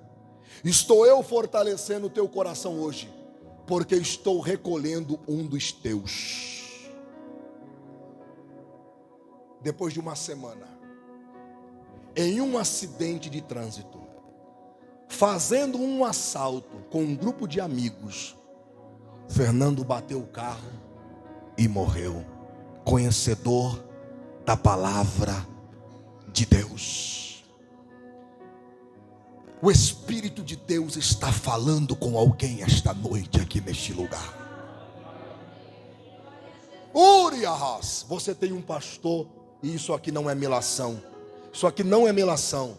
estou eu fortalecendo o teu coração hoje, porque estou recolhendo um dos teus. Depois de uma semana, em um acidente de trânsito, fazendo um assalto com um grupo de amigos, Fernando bateu o carro e morreu. Conhecedor da palavra de Deus. O Espírito de Deus está falando com alguém esta noite aqui neste lugar. Uriahas, você tem um pastor, e isso aqui não é melação. Isso aqui não é melação.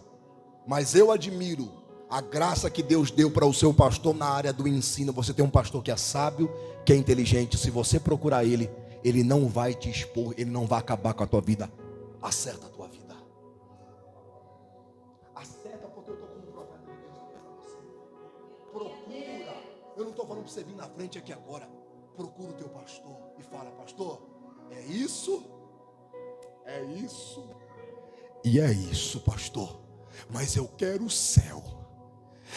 Mas eu admiro a graça que Deus deu para o seu pastor na área do ensino. Você tem um pastor que é sábio, que é inteligente. Se você procurar ele, ele não vai te expor, ele não vai acabar com a tua vida. Acerta a tua vida. Acerta, porque eu estou como profeta de Deus aqui para você. Procura. Eu não estou falando para você vir na frente aqui agora. procura o teu pastor e fala: pastor, é isso, e é isso, pastor, mas eu quero o céu.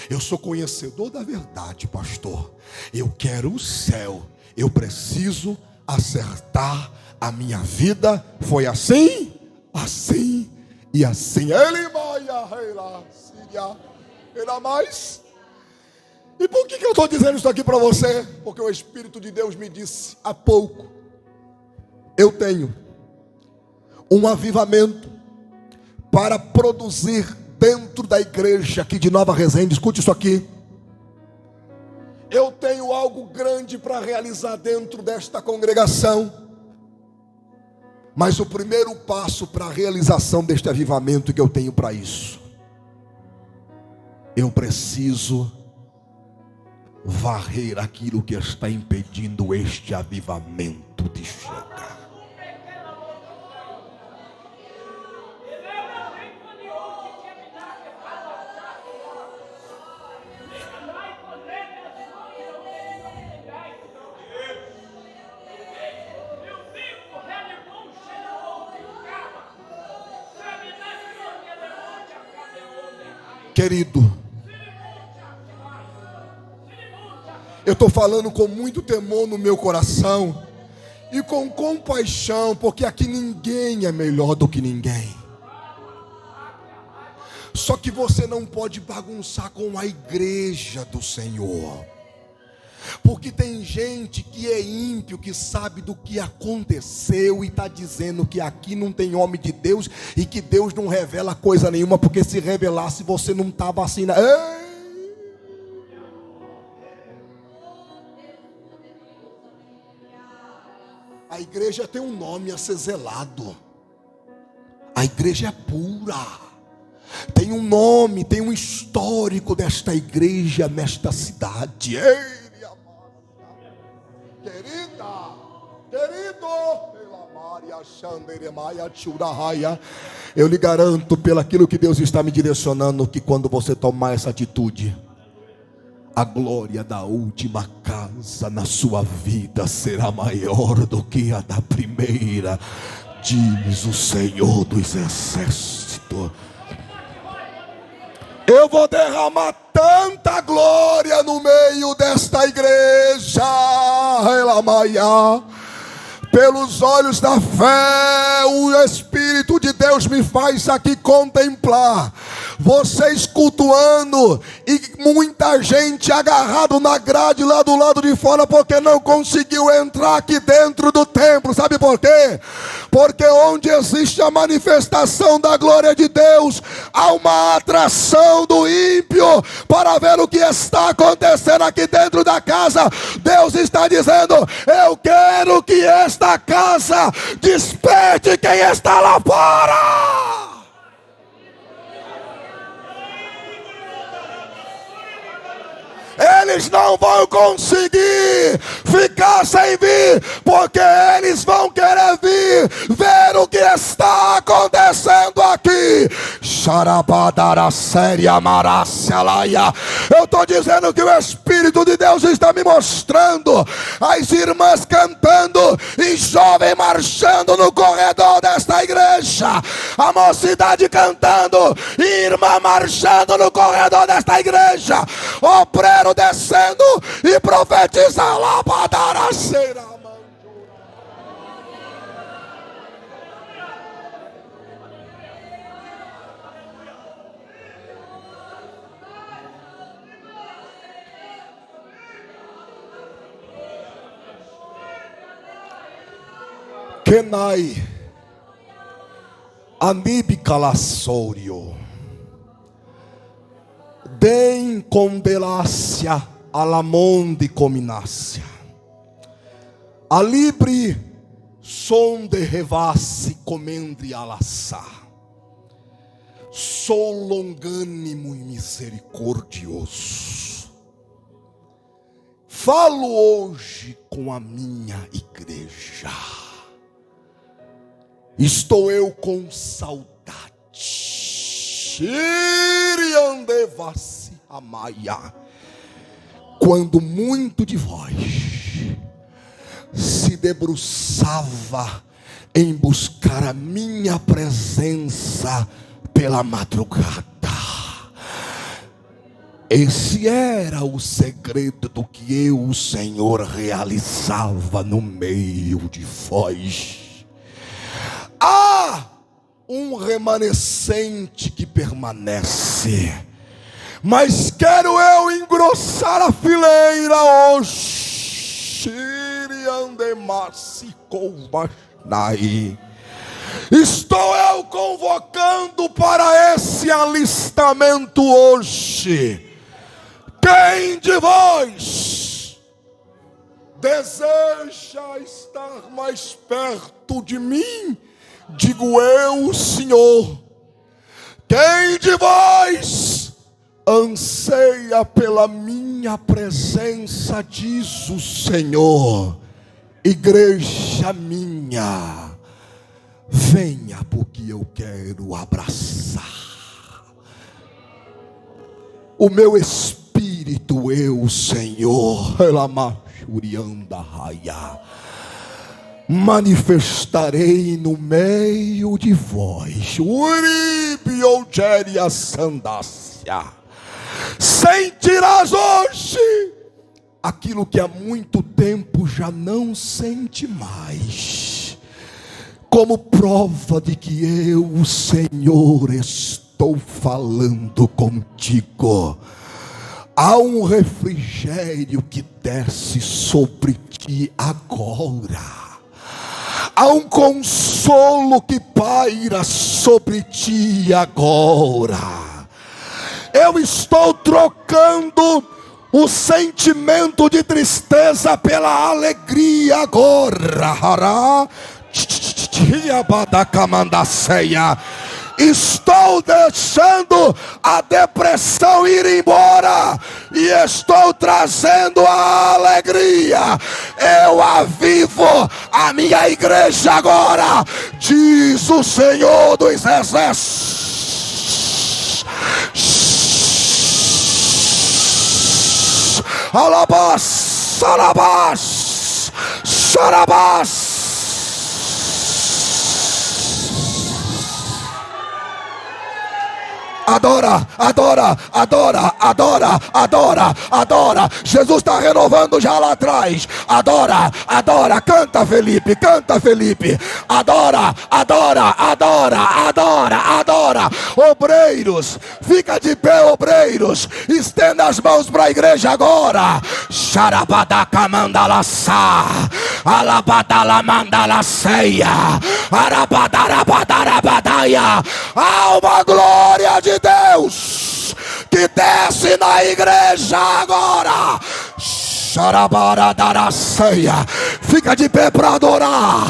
Eu sou conhecedor da verdade, pastor. Eu quero o céu. Eu preciso acertar a minha vida. Foi assim, assim e assim. Ele mais. E por que eu estou dizendo isso aqui para você? Porque o Espírito de Deus me disse há pouco: eu tenho um avivamento para produzir dentro da igreja aqui de Nova Resende. Escute isso aqui. Eu tenho algo grande para realizar dentro desta congregação. Mas o primeiro passo para a realização deste avivamento que eu tenho para isso, eu preciso varrer aquilo que está impedindo este avivamento de chegar. Querido, eu estou falando com muito temor no meu coração e com compaixão, porque aqui ninguém é melhor do que ninguém. Só que você não pode bagunçar com a igreja do Senhor, porque tem gente que é ímpio, que sabe do que aconteceu e está dizendo que aqui não tem homem de Deus e que Deus não revela coisa nenhuma, porque se revelasse você não estava assim. A igreja tem um nome a ser zelado. A igreja é pura. Tem um nome, tem um histórico desta igreja nesta cidade. Ei! Querido, eu lhe garanto, pelo aquilo que Deus está me direcionando, que quando você tomar essa atitude, a glória da última casa na sua vida será maior do que a da primeira, diz o Senhor dos Exércitos. Eu vou derramar tanta glória no meio desta igreja, pelos olhos da fé, o Espírito de Deus me faz aqui contemplar vocês cultuando e muita gente agarrado na grade lá do lado de fora, porque não conseguiu entrar aqui dentro do templo. Sabe por quê? Porque onde existe a manifestação da glória de Deus, há uma atração do ímpio para ver o que está acontecendo aqui dentro da casa. Deus está dizendo: eu quero que esta casa desperte quem está lá fora. Eles não vão conseguir ficar sem vir, porque eles vão querer vir ver o que está acontecendo aqui. Eu estou dizendo que o Espírito de Deus está me mostrando as irmãs cantando e jovem marchando no corredor desta igreja, a mocidade cantando e irmã marchando no corredor desta igreja, obreiro descendo e profetiza lá para dar a cera. Kenai Anibicalassório Den condelácia alamonde cominácia Alibre som de revasse comendre alaçá. Sou longânimo e misericordioso. Falo hoje com a minha igreja. Estou eu com saudade. Shiriandevasi amaia. Quando muito de vós se debruçava em buscar a minha presença pela madrugada. Esse era o segredo do que eu, o Senhor, realizava no meio de vós. Há um remanescente que permanece, mas quero eu engrossar a fileira hoje. Estou eu convocando para esse alistamento hoje. Quem de vós deseja estar mais perto de mim? Digo eu, Senhor. Quem de vós anseia pela minha presença? Diz o Senhor. Igreja minha, venha, porque eu quero abraçar. O meu espírito, eu, Senhor, manifestarei no meio de vós. Sentirás hoje aquilo que há muito tempo já não sente mais, como prova de que eu, o Senhor, estou falando contigo. Há um refrigério que desce sobre ti agora. Há um consolo que paira sobre ti agora. Eu estou trocando o sentimento de tristeza pela alegria agora. Estou deixando a depressão ir embora e estou trazendo a alegria. Eu avivo a minha igreja agora, diz o Senhor dos Exércitos. Alabás, alabás, sarabás. Adora, adora, adora, adora, adora, adora. Jesus está renovando já lá atrás. Adora, adora, canta Felipe, canta Felipe. Adora, adora, adora, adora, adora. Obreiros, fica de pé, obreiros. Estenda as mãos para a igreja agora. Xarabadakamandalassá, alabadalamandalaceia, arabadarabadarabaдаia. Há uma glória de Deus que desce na igreja agora. Xarabaradaraceia. Fica de pé para adorar.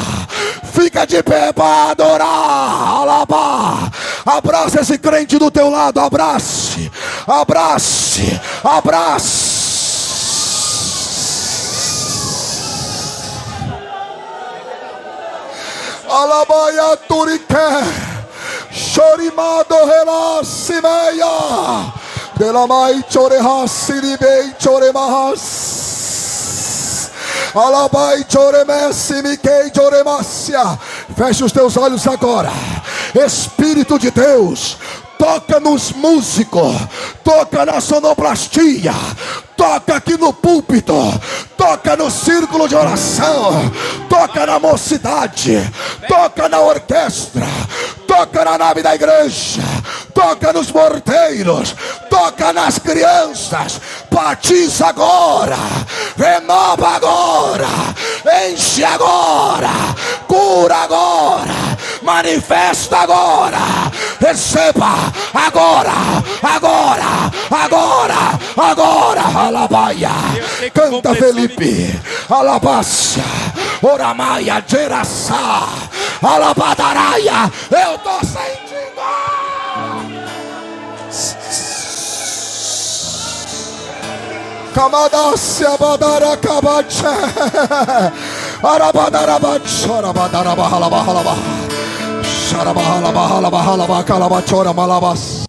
Fica de pé para adorar. Alabá. Abraça esse crente do teu lado. Abrace. Abrace. Abrace. Alabaia turique. Chorimado relacimeia de la mai chorehasi libei choremahas alabai choremesi miquei choremácia. Feche os teus olhos agora. Espírito de Deus, toca nos músicos, toca na sonoplastia, toca aqui no púlpito, toca no círculo de oração, toca na mocidade, toca na orquestra, toca na nave da igreja, toca nos porteiros, toca nas crianças. Batiza agora, renova agora, enche agora, cura agora, manifesta agora, receba agora, agora, agora, agora. Alabaia, canta Felipe, alabácia, oramaia, geraçá, alabadaraia. Eu tô sentindo. Camadácia, badara, cabache, arabadarabache, arabadarabahalabá, xarabahalabá, calabachora, malabas.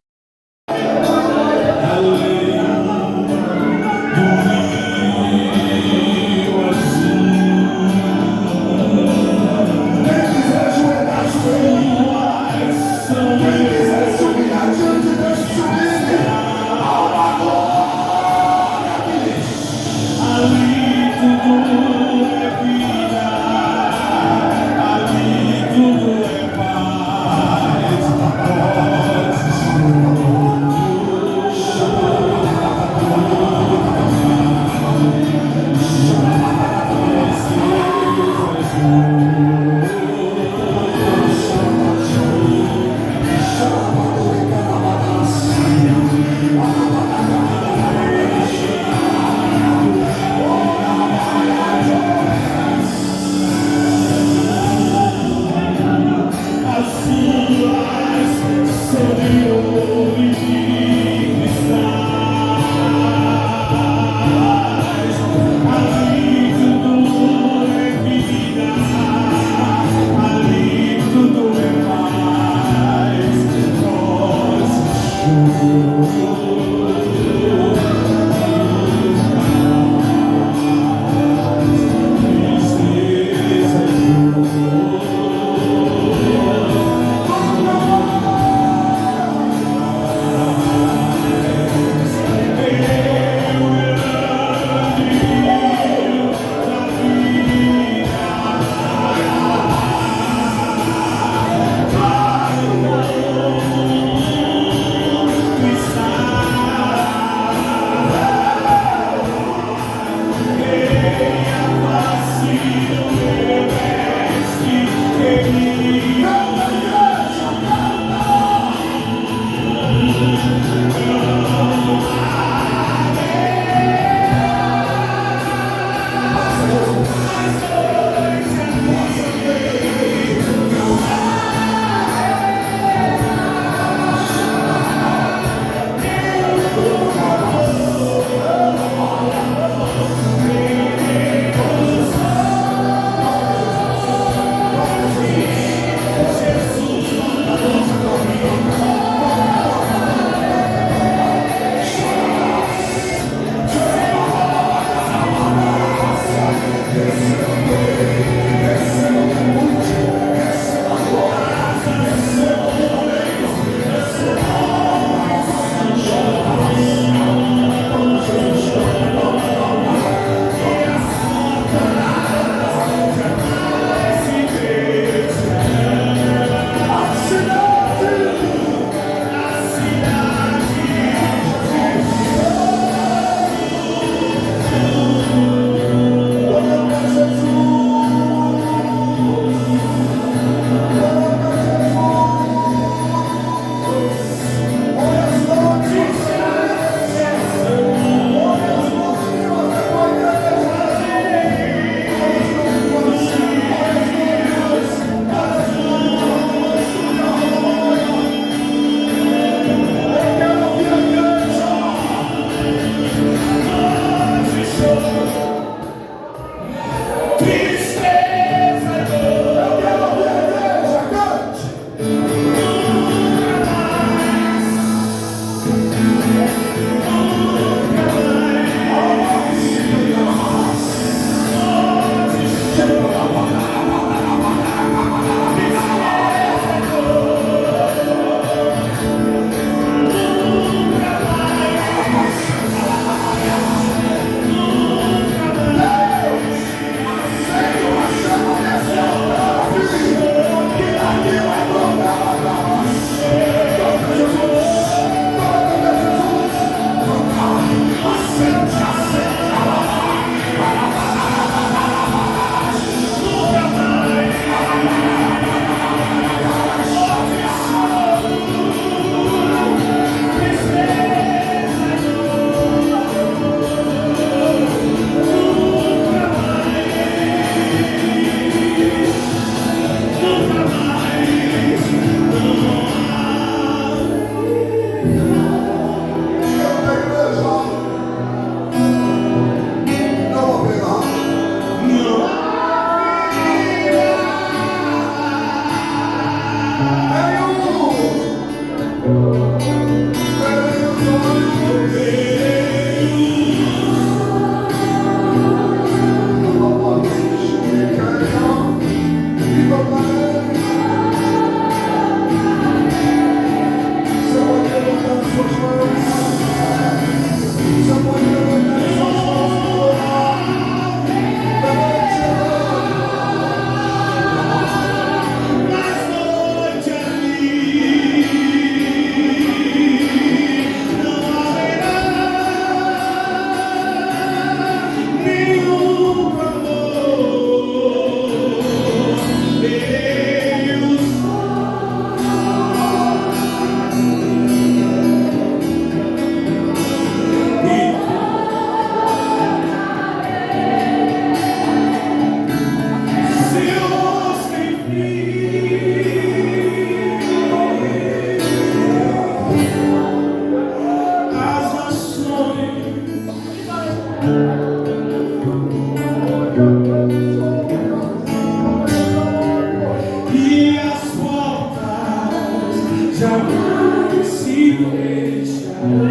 E as portas jamais se fecharão.